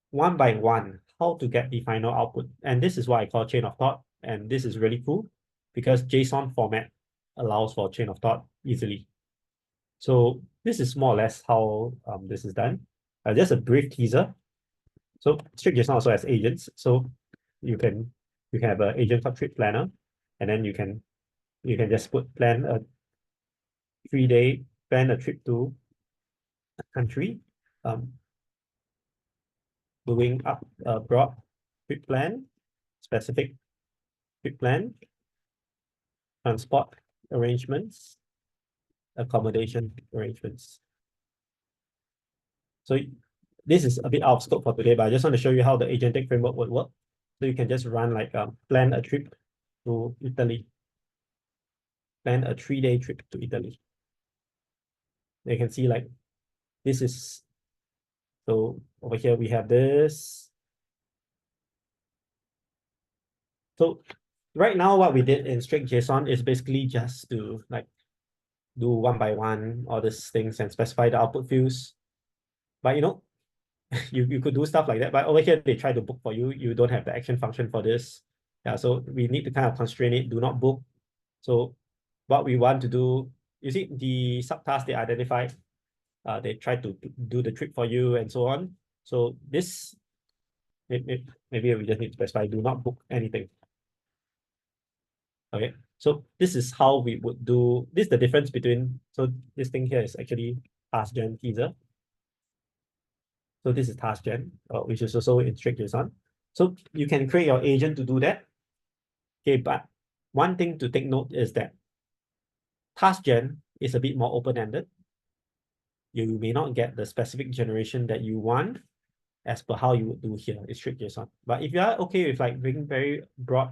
one by one how to get the final output. And this is what I call chain of thought. And this is really cool because JSON format allows for chain of thought easily. So this is more or less how this is done. Just a brief teaser. So StrictJSON also has agents. So you can have an agent called trip planner, and then you can just plan a 3-day, plan a trip to a country, doing up a broad trip plan, specific trip plan, transport arrangements, accommodation arrangements. So this is a bit out of scope for today, but I just want to show you how the agentic framework would work. So you can just run like plan a trip to Italy, plan a 3-day trip to Italy. You can see like this is, so over here we have this. So right now what we did in StrictJSON is basically just to like do one by one all these things and specify the output fields. But you could do stuff like that. But over here they try to book for you. You don't have the action function for this. Yeah, so we need to kind of constrain it, do not book. So what we want to do, you see the subtasks they identified, they try to do the trip for you and so on. So this, maybe we just need to specify do not book anything. Okay, so this is how we would do, this is the difference between, so this thing here is actually TaskGen teaser. So this is TaskGen, which is also in StrictJSON. So you can create your agent to do that. Okay, but one thing to take note is that TaskGen is a bit more open-ended. You may not get the specific generation that you want as per how you would do here in StrictJSON. But if you are okay with like being very broad,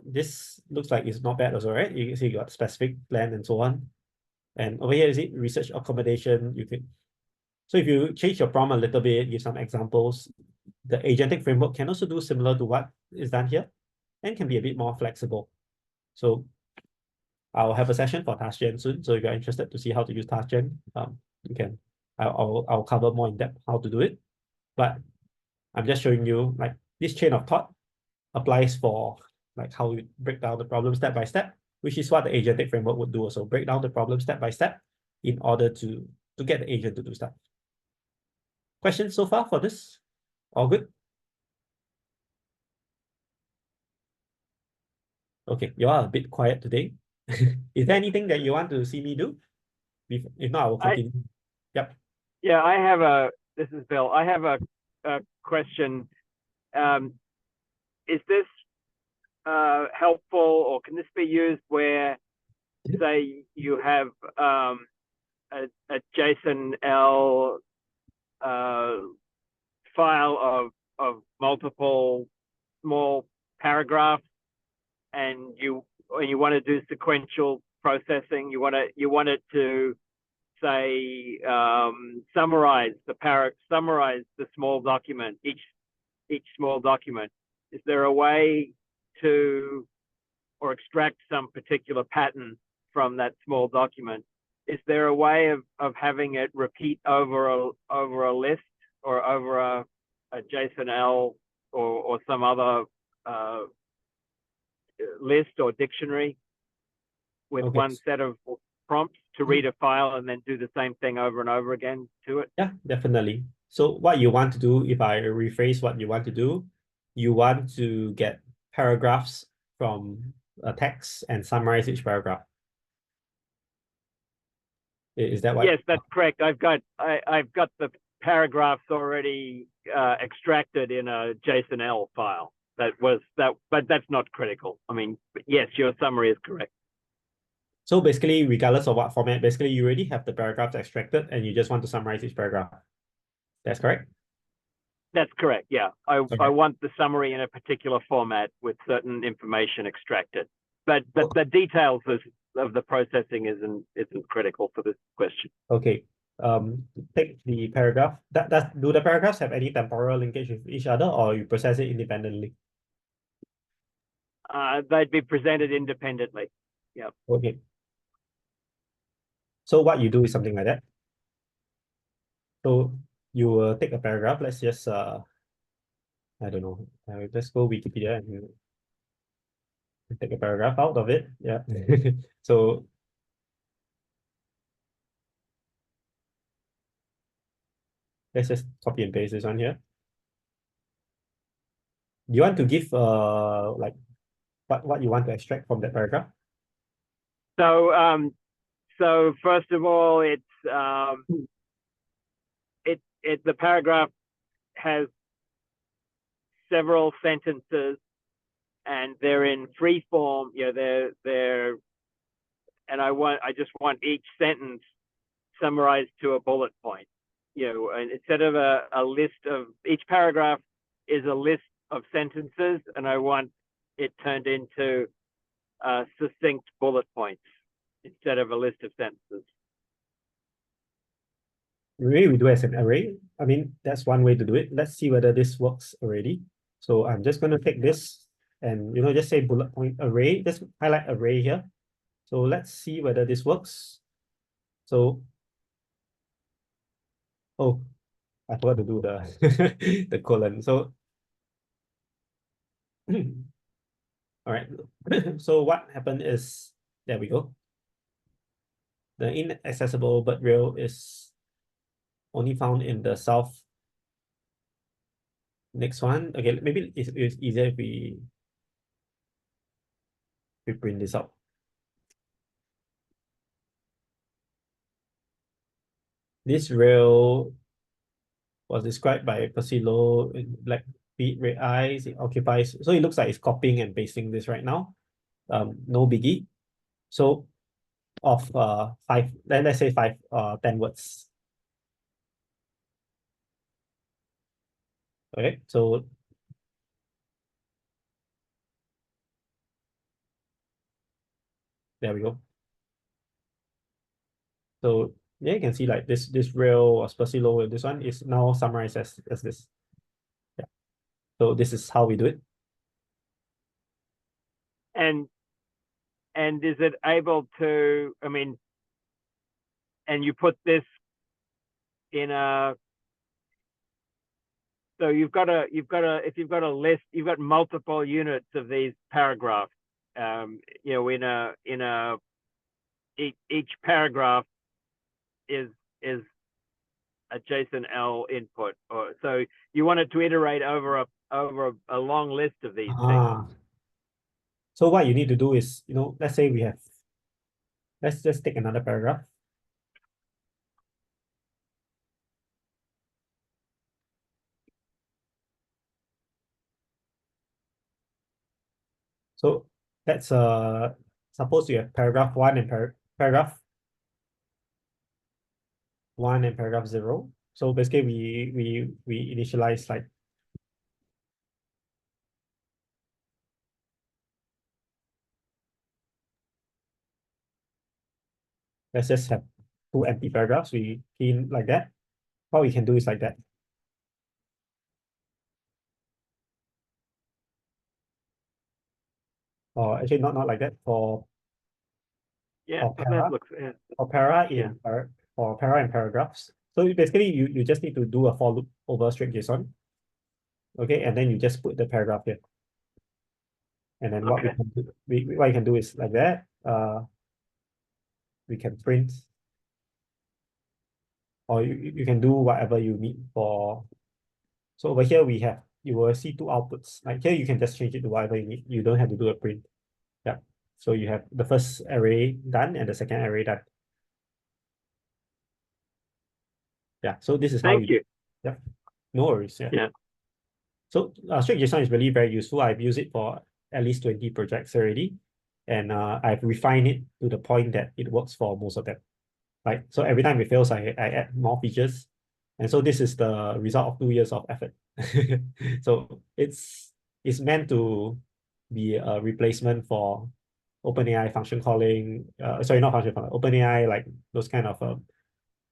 this looks like it's not bad also, right? You can see you got specific plan and so on. And over here, is it research accommodation? You can, so if you change your prompt a little bit, give some examples, the agentic framework can also do similar to what is done here and can be a bit more flexible. So I'll have a session for TaskGen soon. So if you're interested to see how to use TaskGen, you can, I'll cover more in depth how to do it. But I'm just showing you like this chain of thought applies for like how you break down the problem step by step, which is what the agentic framework would do also, break down the problem step by step in order to get the agent to do stuff. Questions so far for this? All good? Okay, you are a bit quiet today. Is there anything that you want to see me do? If not, I will continue. Yep. Yeah, this is Bill. I have a question. Is this helpful, or can this be used where, say, you have a JSON-L file of multiple small paragraphs, and you want to do sequential processing? You want it to say summarize the small document, each small document. Is there a way to, or extract some particular pattern from that small document? Is there a way of having it repeat over a list, or over a JSON-L, or some other list or dictionary with Okay. one set of prompts to read a file and then do the same thing over and over again to it? Yeah, definitely. So what you want to do, if I rephrase what you want to do, you want to get paragraphs from a text and summarize each paragraph. Is that what? Yes, that's correct. I've got the paragraphs already extracted in a JSON-L file. But that's not critical. I mean, yes, your summary is correct. So basically, regardless of what format, basically you already have the paragraphs extracted and you just want to summarize each paragraph. That's correct? That's correct. Yeah, I Okay. want the summary in a particular format with certain information extracted, but the details of the processing isn't critical for this question. Okay. Take the paragraph. Do the paragraphs have any temporal linkage with each other, or you process it independently? They'd be presented independently. Yeah. Okay. So what you do is something like that. So you will take a paragraph. Let's just I don't know. Let's go Wikipedia and take a paragraph out of it. Yeah. So let's just copy and paste this one here. You want to give like what you want to extract from that paragraph? So first of all, the paragraph has several sentences, and they're in free form. You know, and I just want each sentence summarized to a bullet point. You know, and instead of a list of, each paragraph is a list of sentences, and I want it turned into succinct bullet points instead of a list of sentences. Maybe we do as an array. I mean, that's one way to do it. Let's see whether this works already. So I'm just going to take this and, just say bullet point array. Just highlight array here. So let's see whether this works. So, oh, I forgot to do the the colon. So, all right. So what happened is, there we go. The inaccessible bird rail is only found in the south. Next one. Okay, maybe it's easier if we print this out. This rail was described by Pasilo in black feet, red eyes. It occupies, so it looks like it's copying and pasting this right now. No biggie. So of five, let's say 10 words. Okay, so there we go. So yeah, you can see like this rail was Pasilo, this one is now summarized as this. Yeah. So this is how we do it. And is it able to, I mean, and you put this in a, so if you've got a list, you've got multiple units of these paragraphs, each paragraph is a JSON-L input, or so you want it to iterate over a long list of these things. So what you need to do is, let's say we have, let's just take another paragraph. So that's suppose you have paragraph one and paragraph one and paragraph zero. So basically we initialize like let's just have two empty paragraphs. We key in like that. What we can do is like that. Or actually not like that. Yeah, For that para, looks, yeah. for para Yeah. in for para and paragraphs. So basically you just need to do a for loop over StrictJSON. Okay, and then you just put the paragraph here. And then what we Okay. can do, what you can do is like that. We can print, or you can do whatever you need for. So over here we have, you will see two outputs. Like here you can just change it to whatever you need. You don't have to do a print. Yeah. So you have the first array done and the second array done. Yeah. So this is how Thank you. yeah. No worries. Yeah. Yeah. So StrictJSON is really very useful. I've used it for at least 20 projects already. And I've refined it to the point that it works for most of them. Right. So every time it fails, I add more features. And so this is the result of 2 years of effort. So it's meant to be a replacement for OpenAI function calling. Sorry, not function calling, OpenAI, like those kind of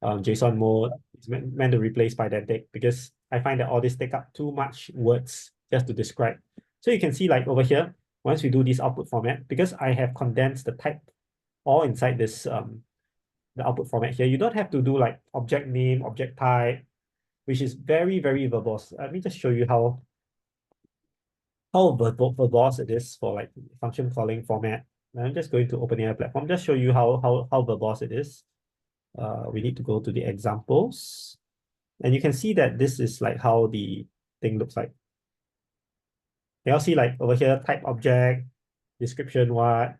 JSON mode. It's meant to replace Pydantic because I find that all this take up too much words just to describe. So you can see like over here, once we do this output format, because I have condensed the type all inside this the output format here, you don't have to do like object name, object type, which is very, very verbose. Let me just show you how verbose it is for like function calling format. I'm just going to OpenAI platform, just show you how verbose it is. We need to go to the examples. And you can see that this is like how the thing looks like. You all see like over here, type object, description what.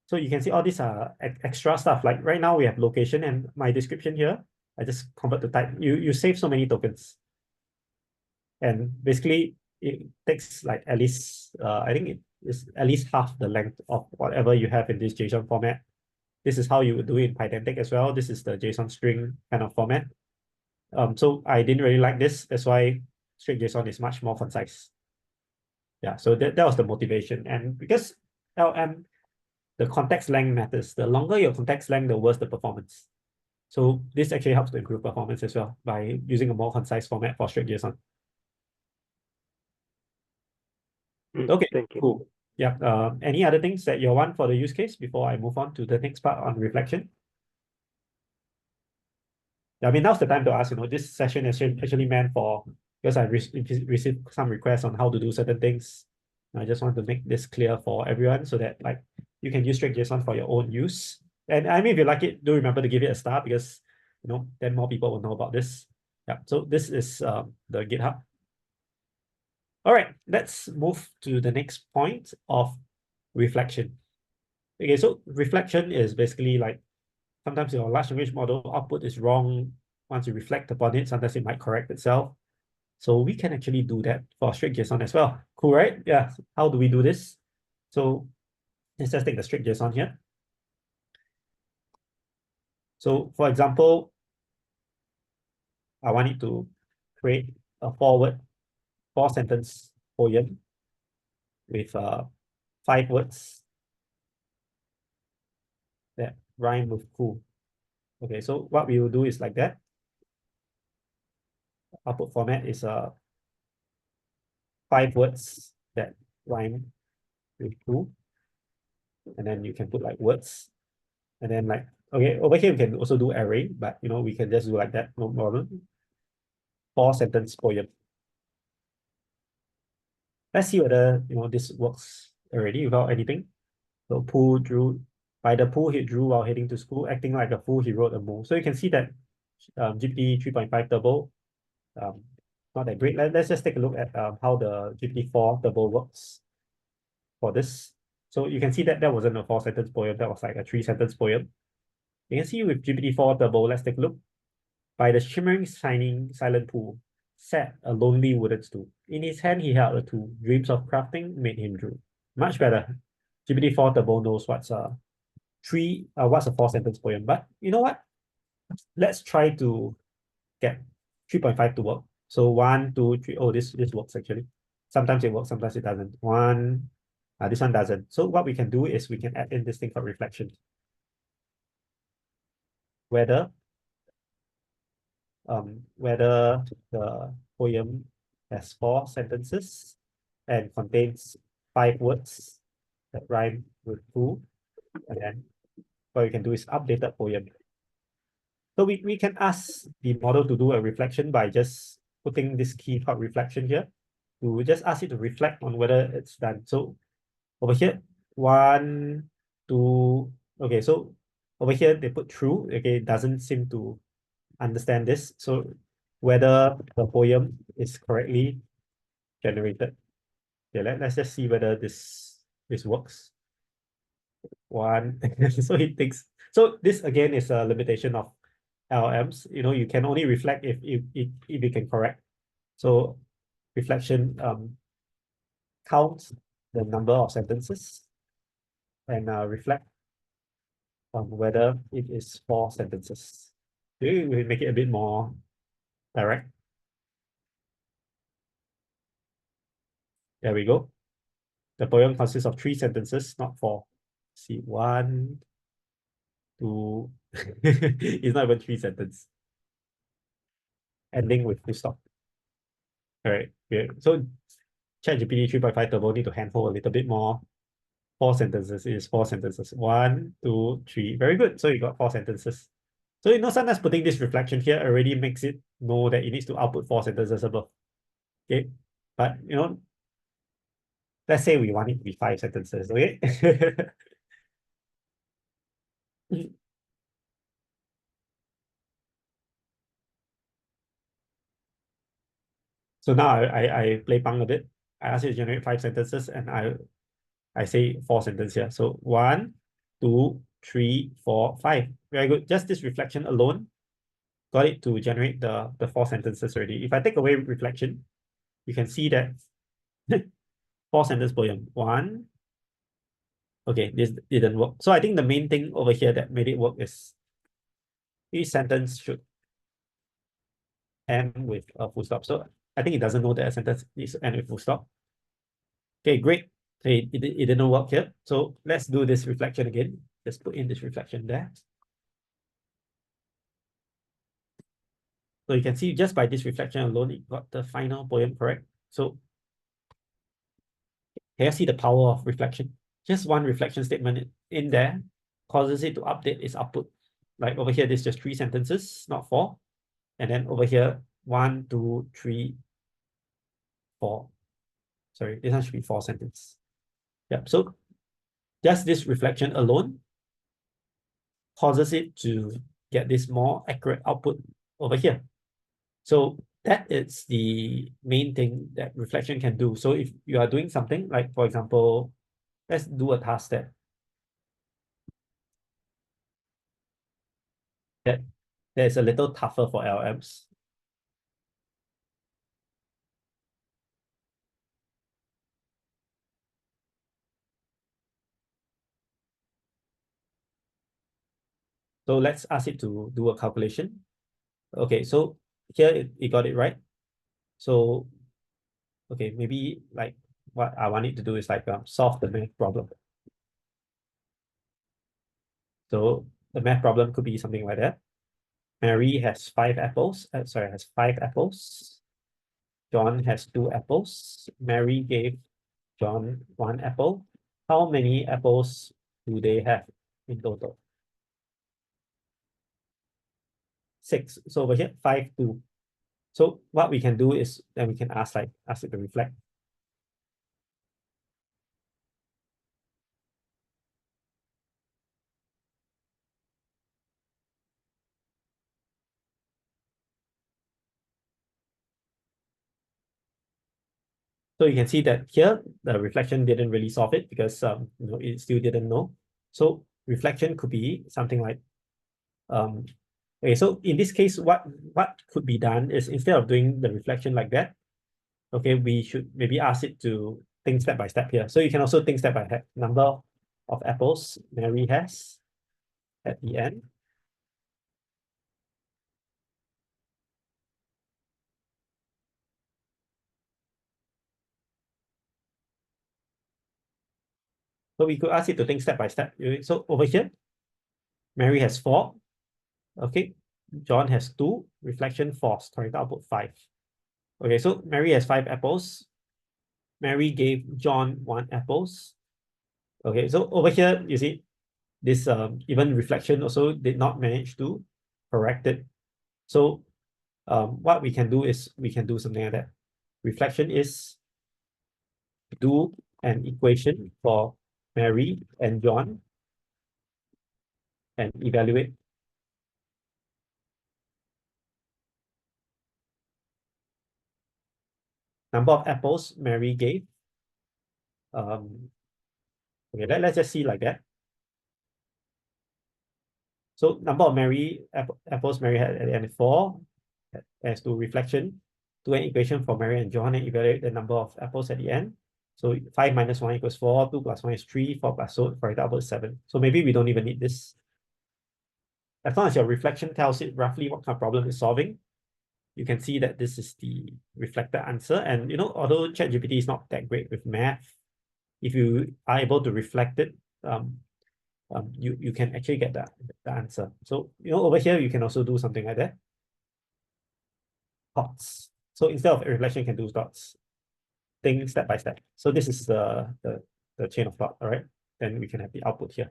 So you can see all these are extra stuff. Like right now we have location and my description here. I just convert to type. You save so many tokens. And basically it takes like at least, I think it is at least half the length of whatever you have in this JSON format. This is how you would do it in Pydantic as well. This is the JSON string kind of format. So I didn't really like this. That's why StrictJSON is much more concise. Yeah, so that was the motivation. And because LM, the context length matters. The longer your context length, the worse the performance. So this actually helps to improve performance as well by using a more concise format for StrictJSON. Okay, Thank you. cool. Yeah. Any other things that you want for the use case before I move on to the next part on reflection? I mean, now's the time to ask, this session is actually meant for, because I received some requests on how to do certain things. I just want to make this clear for everyone so that like you can use StrictJSON for your own use. And I mean, if you like it, do remember to give it a star because, then more people will know about this. Yeah, so this is the GitHub. All right, let's move to the next point of reflection. Okay, so reflection is basically like sometimes your large language model output is wrong. Once you reflect upon it, sometimes it might correct itself. So we can actually do that for StrictJSON as well. Cool, right? Yeah. How do we do this? So let's just take the StrictJSON here. So for example, I want it to create a four-sentence poem with 5 words that rhyme with cool. Okay, so what we will do is like that. Output format is 5 words that rhyme with cool. And then you can put like words. And then like, okay, over here we can also do array, but we can just do like that, no problem. 4-sentence poem. Let's see whether this works already without anything. So Pooh drew, by the Pooh he drew while heading to school, acting like a fool, he wrote a mole. So you can see that GPT 3.5 Turbo, not that great. Let's just take a look at how the GPT-4 Turbo works for this. So you can see that that wasn't a 4-sentence poem, that was like a 3-sentence poem. You can see with GPT-4 Turbo, let's take a look. By the shimmering, shining, silent pool, sat a lonely wooden stool. In his hand, he held a tool. Dreams of crafting made him drool. Much better. GPT-4 Turbo knows what's a 4-sentence poem. But you know what? Let's try to get 3.5 to work. So 1, 2, 3. Oh, this works actually. Sometimes it works, sometimes it doesn't. This one doesn't. So what we can do is we can add in this thing called reflection. Whether the poem has 4 sentences and contains 5 words that rhyme with "fool," and then what we can do is update that poem. So we can ask the model to do a reflection by just putting this key called reflection here. To just ask it to reflect on whether it's done. So over here, 1, 2. Okay, so over here they put true. Okay, it doesn't seem to understand this. So whether the poem is correctly generated. Okay, let's just see whether this works. 1. So it thinks. So this again is a limitation of LLMs. You can only reflect if it can correct. So reflection counts the number of sentences and reflect on whether it is 4 sentences. Maybe we make it a bit more direct. There we go. The poem consists of 3 sentences, not 4. Let's see, 1, 2. It's not even 3 sentences. Ending with full stop. All right. So ChatGPT 3.5 Turbo need to handhold a little bit more. 4 sentences is 4 sentences. 1, 2, 3. Very good. So you got 4 sentences. So sometimes putting this reflection here already makes it know that it needs to output 4 sentences above. Okay. But let's say we want it to be 5 sentences. Okay. So now I play punk a bit. I ask you to generate 5 sentences and I say 4 sentences here. So 1, 2, 3, 4, 5. Very good. Just this reflection alone got it to generate the 4 sentences already. If I take away reflection, you can see that 4-sentence poem. 1. Okay, this didn't work. So I think the main thing over here that made it work is each sentence should end with a full stop. So I think it doesn't know that a sentence is end with full stop. Okay, great. Okay, it didn't work here. So let's do this reflection again. Just put in this reflection there. So you can see just by this reflection alone, it got the final poem correct. So can you see the power of reflection? Just one reflection statement in there causes it to update its output. Like over here, there's just 3 sentences, not 4. And then over here, 1, 2, 3, 4. Sorry, this one should be 4 sentences. Yep. So just this reflection alone causes it to get this more accurate output over here. So that is the main thing that reflection can do. So if you are doing something like, for example, let's do a task that is a little tougher for LLMs. So let's ask it to do a calculation. Okay, so here it got it right. So, okay, maybe like what I want it to do is like solve the math problem. So the math problem could be something like that. Mary has 5 apples. Has 5 apples. John has 2 apples. Mary gave John 1 apple. How many apples do they have in total? 6. So over here, 5, 2. So what we can do is then we can ask it to reflect. So you can see that here, the reflection didn't really solve it because it still didn't know. So reflection could be something like, okay, so in this case, what could be done is instead of doing the reflection like that, okay, we should maybe ask it to think step by step here. So you can also think step by step. Number of apples Mary has at the end. So we could ask it to think step by step. So over here, Mary has 4. Okay, John has 2. Reflection false. Correct output 5. Okay, so Mary has 5 apples. Mary gave John 1 apples. Okay, so over here, you see, this even reflection also did not manage to correct it. So what we can do is we can do something like that. Reflection is do an equation for Mary and John and evaluate number of apples Mary gave. Okay, let's just see like that. So number of apples Mary had at the end 4 as to reflection, do an equation for Mary and John and evaluate the number of apples at the end. So 5 minus 1 equals 4, 2 plus 1 is 3, 4 plus, so for example, is 7. So maybe we don't even need this. As long as your reflection tells it roughly what kind of problem it's solving, you can see that this is the reflected answer. And although ChatGPT is not that great with math, if you are able to reflect it, you can actually get the answer. So over here you can also do something like that. Dots. So instead of reflection, you can do dots. Think step by step. So this is the chain of thought. All right. Then we can have the output here.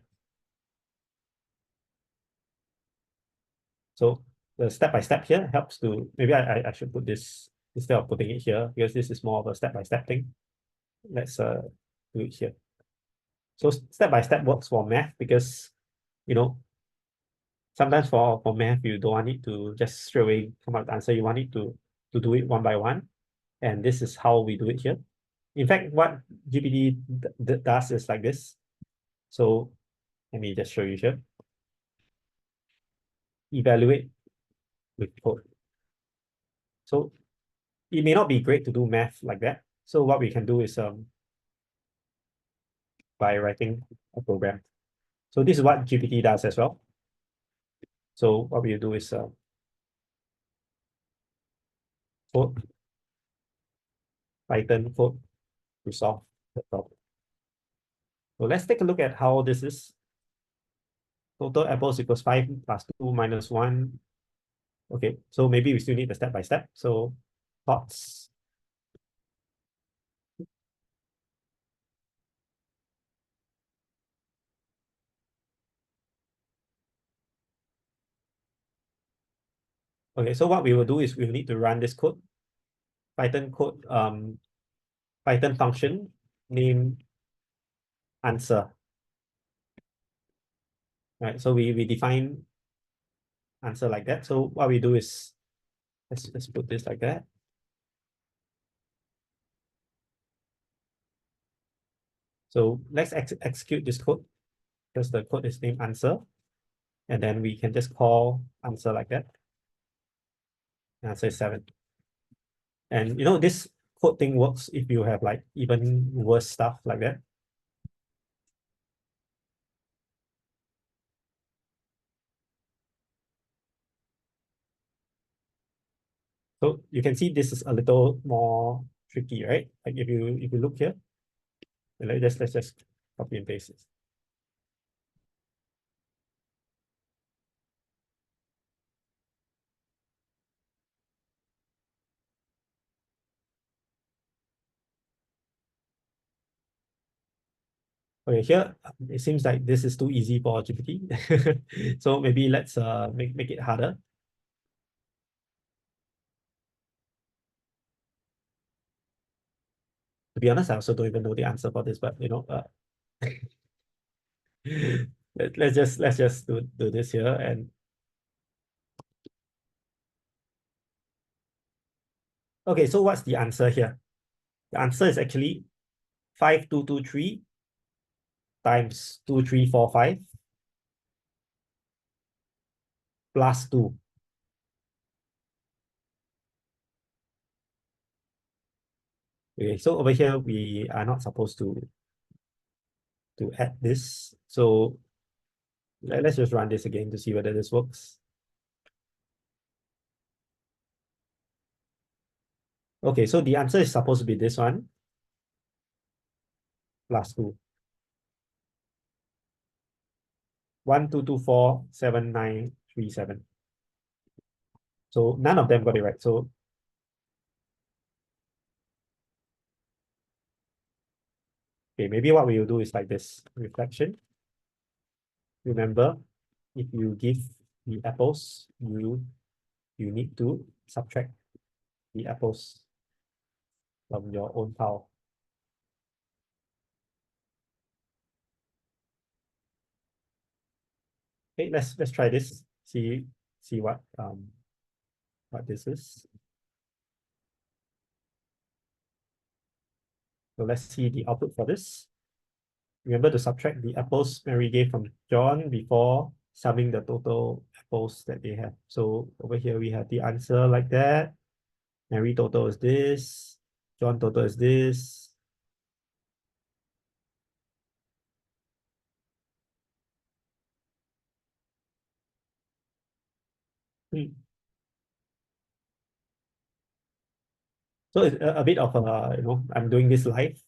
So the step by step here helps to, maybe I should put this instead of putting it here because this is more of a step by step thing. Let's do it here. So step by step works for math because sometimes for math you don't want it to just straight away come up with the answer. You want it to do it one by one, and this is how we do it here. In fact, what GPT does is like this. So let me just show you here. Evaluate with code. So it may not be great to do math like that. So what we can do is by writing a program. So this is what GPT does as well. So what we do is code, Python code to solve the problem. So let's take a look at how this is. Total apples equals 5 plus 2 minus 1. Okay, so maybe we still need the step by step. So thoughts. Okay, so what we will do is we will need to run this code. Python code, Python function name answer. Right, so we define answer like that. So what we do is let's put this like that. So let's execute this code because the code is named answer, and then we can just call answer like that. Answer is 7. And this code thing works if you have like even worse stuff like that. So you can see this is a little more tricky, right? Like if you look here, let's just copy and paste this. Okay, here it seems like this is too easy for GPT. So maybe let's make it harder. To be honest, I also don't even know the answer for this, but let's just do this here. And okay, so what's the answer here? The answer is actually 5223 times 2345 plus 2. Okay, so over here we are not supposed to add this. So let's just run this again to see whether this works. Okay, so the answer is supposed to be this one plus 2. 12247937. So none of them got it right. So okay, maybe what we will do is like this reflection. Remember, if you give the apples, you need to subtract the apples from your own pile. Okay, let's try this. See what this is. So let's see the output for this. Remember to subtract the apples Mary gave from John before summing the total apples that they have. So over here we have the answer like that. Mary total is this. John total is this. So it's a bit of I'm doing this live.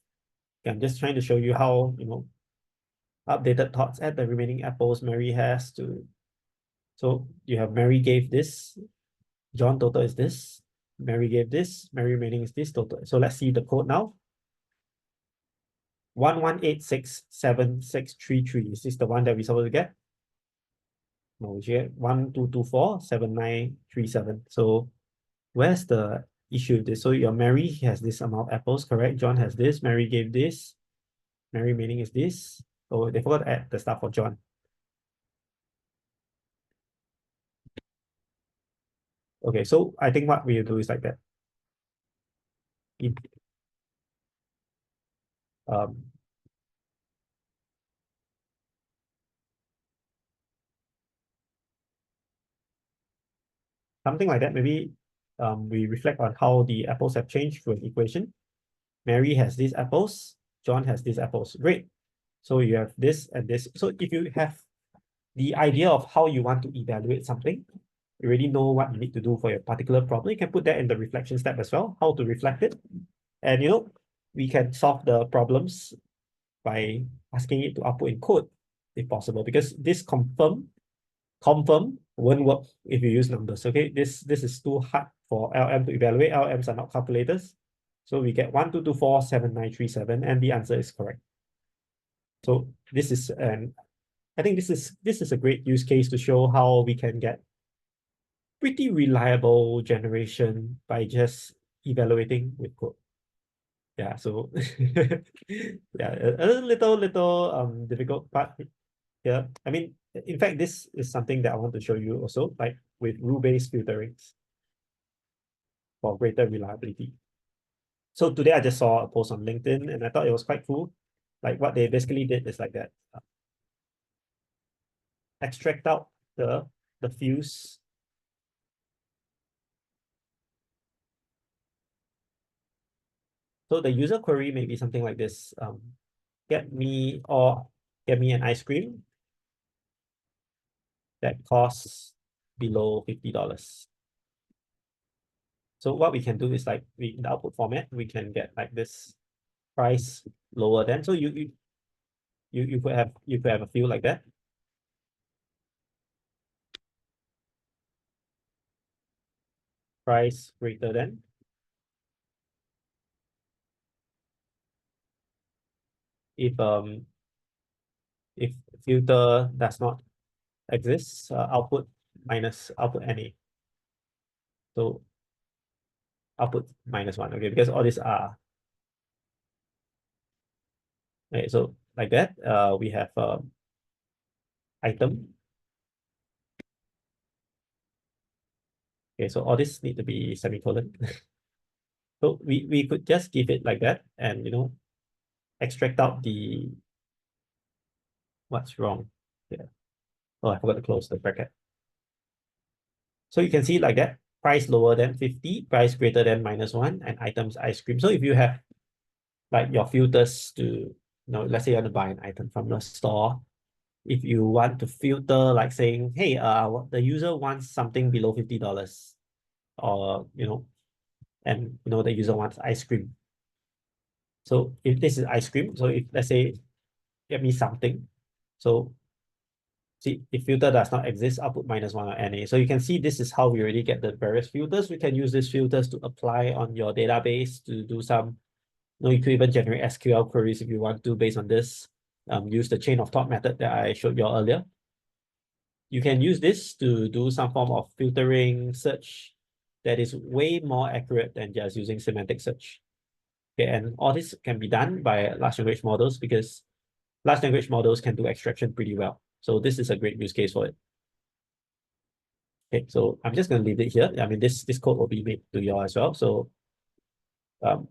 I'm just trying to show you how, updated thoughts add the remaining apples Mary has to. So you have Mary gave this, John total is this, Mary gave this, Mary remaining is this total. So let's see the code now. 11867633. Is this the one that we're supposed to get? No, we get 12247937. So where's the issue with this? So your Mary has this amount of apples, correct? John has this, Mary gave this, Mary remaining is this. Oh, they forgot to add the stuff for John. Okay, so I think what we'll do is like that. Um, Something like that. Maybe we reflect on how the apples have changed through an equation. Mary has these apples, John has these apples. Great. So you have this and this. So if you have the idea of how you want to evaluate something, you already know what you need to do for your particular problem. You can put that in the reflection step as well, how to reflect it. And we can solve the problems by asking it to output in code if possible, because this confirm won't work if you use numbers. Okay, this is too hard for LM to evaluate. LMs are not calculators. So we get 12247937, and the answer is correct. So this is I think this is a great use case to show how we can get pretty reliable generation by just evaluating with code. Yeah, so yeah, a little difficult part. Yeah, I mean, in fact, this is something that I want to show you also, like with rule-based filterings for greater reliability. So today I just saw a post on LinkedIn and I thought it was quite cool. Like what they basically did is like that. Extract out the fields. So the user query may be something like this. Get me an ice cream that costs below $50. So what we can do is like in the output format, we can get like this price lower than. So you could have a field like that. Price greater than. If filter does not exist, output minus output NA. So output -1. Okay, because all these are right. So like that, we have item. Okay, so all this need to be semicolon. So we could just give it like that and, you know, extract out the, what's wrong here. Oh, I forgot to close the bracket. So you can see like that, price lower than 50, price greater than -1, and items ice cream. So if you have like your filters to, you know, let's say you want to buy an item from the store, if you want to filter like saying, hey, the user wants something below $50, or, you know, and, you know, the user wants ice cream. So if this is ice cream, so if let's say, get me something. So see, if filter does not exist, I'll put -1 or NA. So you can see this is how we already get the various filters. We can use these filters to apply on your database to do some, you know, you could even generate SQL queries if you want to based on this. Use the chain of thought method that I showed you earlier. You can use this to do some form of filtering search that is way more accurate than just using semantic search. Okay, and all this can be done by large language models because large language models can do extraction pretty well. So this is a great use case for it. Okay, so I'm just going to leave it here. I mean, this code will be made to you all as well. So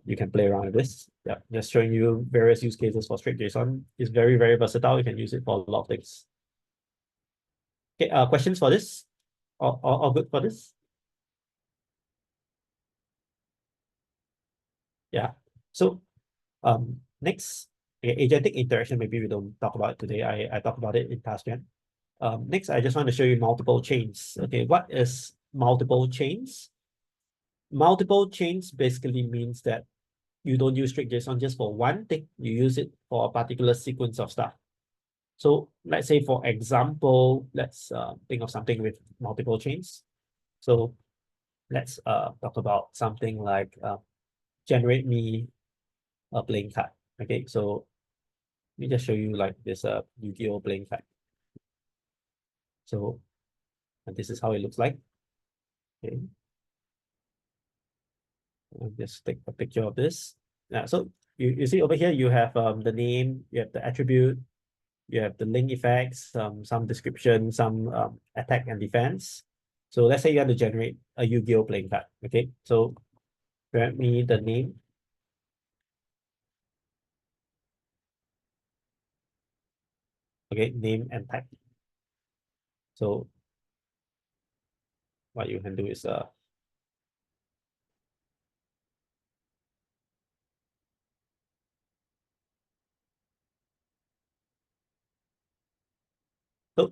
you can play around with this. Yeah, just showing you various use cases for StrictJSON. It's very, very versatile. You can use it for a lot of things. Okay, questions for this? All good for this? Yeah. So next, okay, agentic interaction, maybe we don't talk about it today. I talk about it in TaskGen. Next, I just want to show you multiple chains. Okay, what is multiple chains? Multiple chains basically means that you don't use StrictJSON just for one thing. You use it for a particular sequence of stuff. So let's say, for example, let's think of something with multiple chains. So let's talk about something like generate me a playing card. Okay, so let me just show you like this Yu-Gi-Oh playing card. So and this is how it looks like. Okay, I'll just take a picture of this. Yeah, so you see over here, you have the name, you have the attribute, you have the link effects, some description, some attack and defense. So let's say you want to generate a Yu-Gi-Oh playing card. Okay, so grab me the name. Okay, name and type. So what you can do is so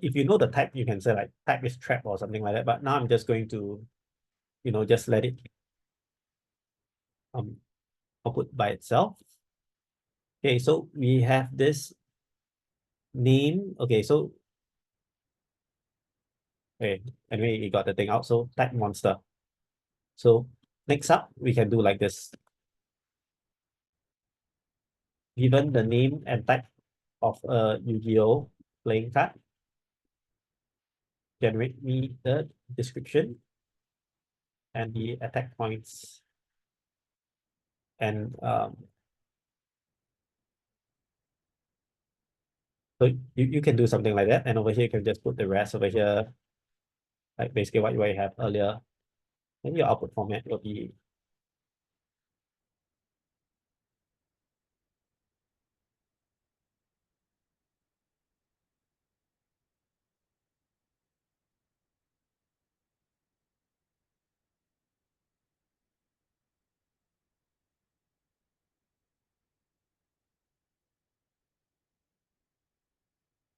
if you know the type, you can say like type is trap or something like that. But now I'm just going to, you know, just let it output by itself. Okay, so we have this name. Okay, so okay, anyway, you got the thing out. So type monster. So next up, we can do like this. Given the name and type of a Yu-Gi-Oh playing card, generate me the description and the attack points. And so you can do something like that. And over here, you can just put the rest over here, like basically what you have earlier. And your output format will be,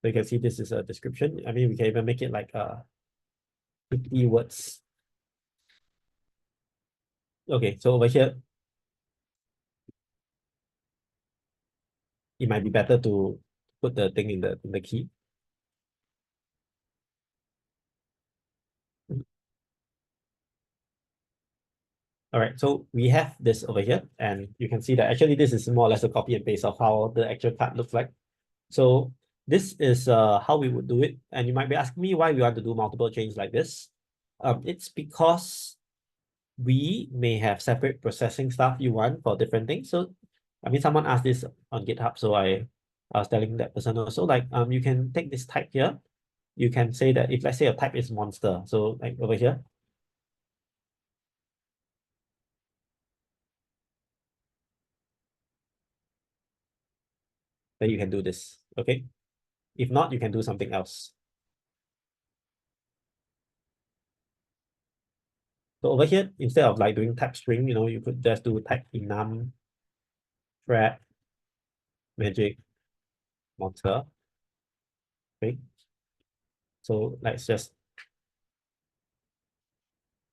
so you can see this is a description. I mean, we can even make it like 50 words. Okay, so over here, it might be better to put the thing in the key. All right, so we have this over here, and you can see that actually this is more or less a copy and paste of how the actual card looks like. So this is how we would do it. And you might be asking me why we want to do multiple chains like this. It's because we may have separate processing stuff you want for different things. So, I mean, someone asked this on GitHub, so I was telling that person also, like, you can take this type here. You can say that if, let's say, a type is monster, so like over here, then you can do this, okay? If not, you can do something else. So over here, instead of like doing type string, you could just do type enum, thread, magic, monster, okay? So let's just,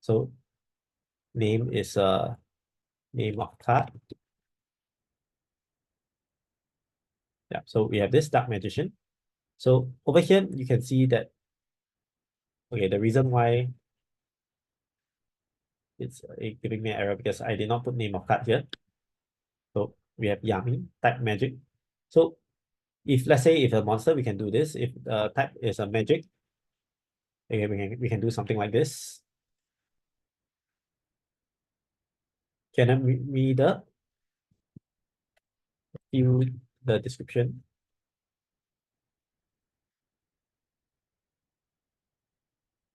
so name is name of card. Yeah, so we have this dark magician. So over here, you can see that, okay, the reason why it's giving me an error because I did not put name of card here. So we have Yami, type magic. So if let's say if a monster, we can do this. If the type is a magic, okay, we can do something like this. Can I read the description?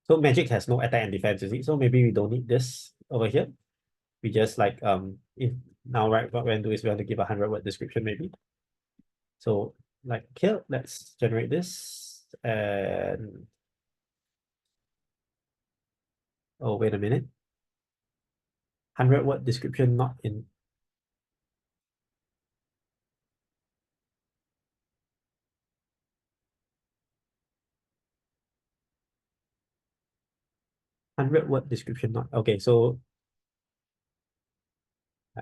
So magic has no attack and defense, you see. So maybe we don't need this over here. We just like if now right what we're gonna do is we want to give a 100-word description maybe. So like here, let's generate this and oh wait a minute. 100-word description not in 100-word description not okay. So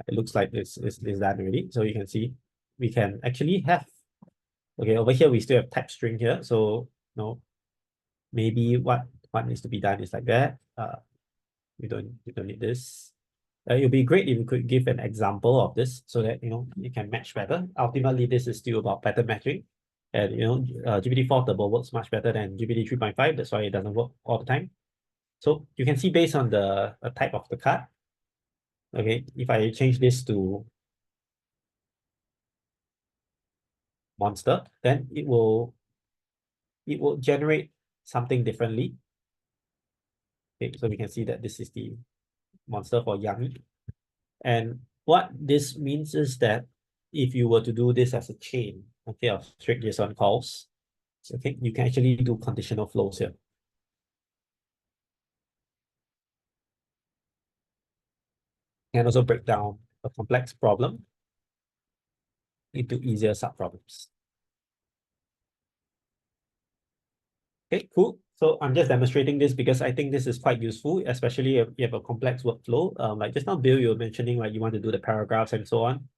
it looks like it's done already. So you can see we can actually have okay over here we still have type string here. So maybe what needs to be done is like that. We don't need this. It would be great if you could give an example of this so that you can match better. Ultimately, this is still about pattern matching, and GPT-4 Turbo works much better than GPT 3.5. That's why it doesn't work all the time. So you can see based on the type of the card. Okay, if I change this to monster, then it will generate something differently. Okay, so we can see that this is the monster for Yami. And what this means is that if you were to do this as a chain, okay, of strict JSON calls, okay, you can actually do conditional flows here. And also break down a complex problem into easier subproblems. Okay, cool. So I'm just demonstrating this because I think this is quite useful, especially if you have a complex workflow. Like just now, Bill, you were mentioning like you want to do the paragraphs and so on.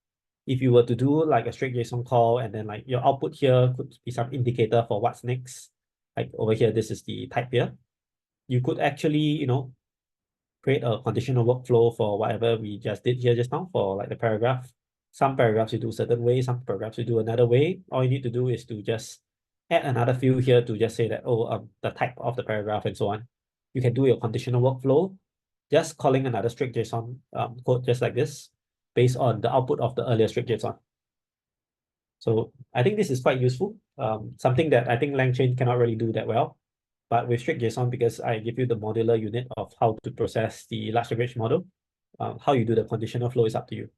If you were to do like a strict JSON call and then like your output here could be some indicator for what's next. Like over here, this is the type here. You could actually, create a conditional workflow for whatever we just did here just now for like the paragraph. Some paragraphs you do a certain way, some paragraphs you do another way. All you need to do is to just add another field here to just say that, the type of the paragraph and so on. You can do your conditional workflow, just calling another strict JSON code just like this, based on the output of the earlier strict JSON. So I think this is quite useful. Something that I think LangChain cannot really do that well. But with StrictJSON, because I give you the modular unit of how to process the large language model, how you do the conditional flow is up to you.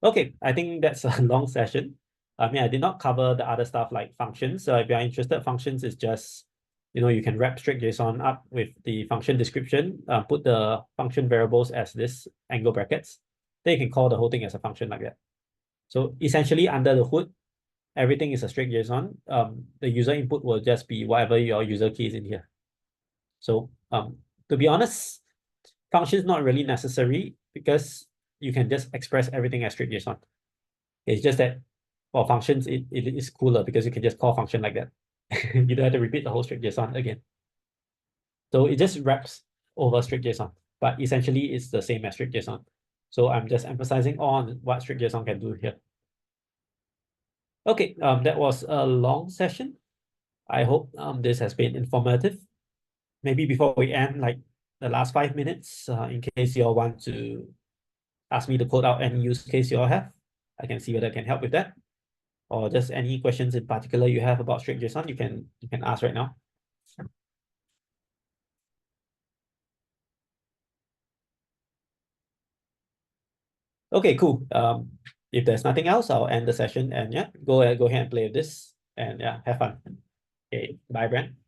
Okay, I think that's a long session. I mean, I did not cover the other stuff like functions. So if you're interested, functions is just, you can wrap StrictJSON up with the function description, put the function variables as this angle brackets. Then you can call the whole thing as a function like that. So essentially under the hood, everything is a strict JSON. The user input will just be whatever your user key is in here. So to be honest, functions not really necessary because you can just express everything as strict JSON. It's just that for functions, it is cooler because you can just call function like that. You don't have to repeat the whole strict JSON again. So it just wraps over strict JSON, but essentially it's the same as strict JSON. So I'm just emphasizing on what strict JSON can do here. Okay, that was a long session. I hope this has been informative. Maybe before we end, like the last 5 minutes, in case you all want to ask me to code out any use case you all have, I can see whether I can help with that. Or just any questions in particular you have about StrictJSON, you can ask right now. Okay, cool. if there's nothing else, I'll end the session and yeah, go ahead and play with this and yeah, have fun. Okay, bye, Brent.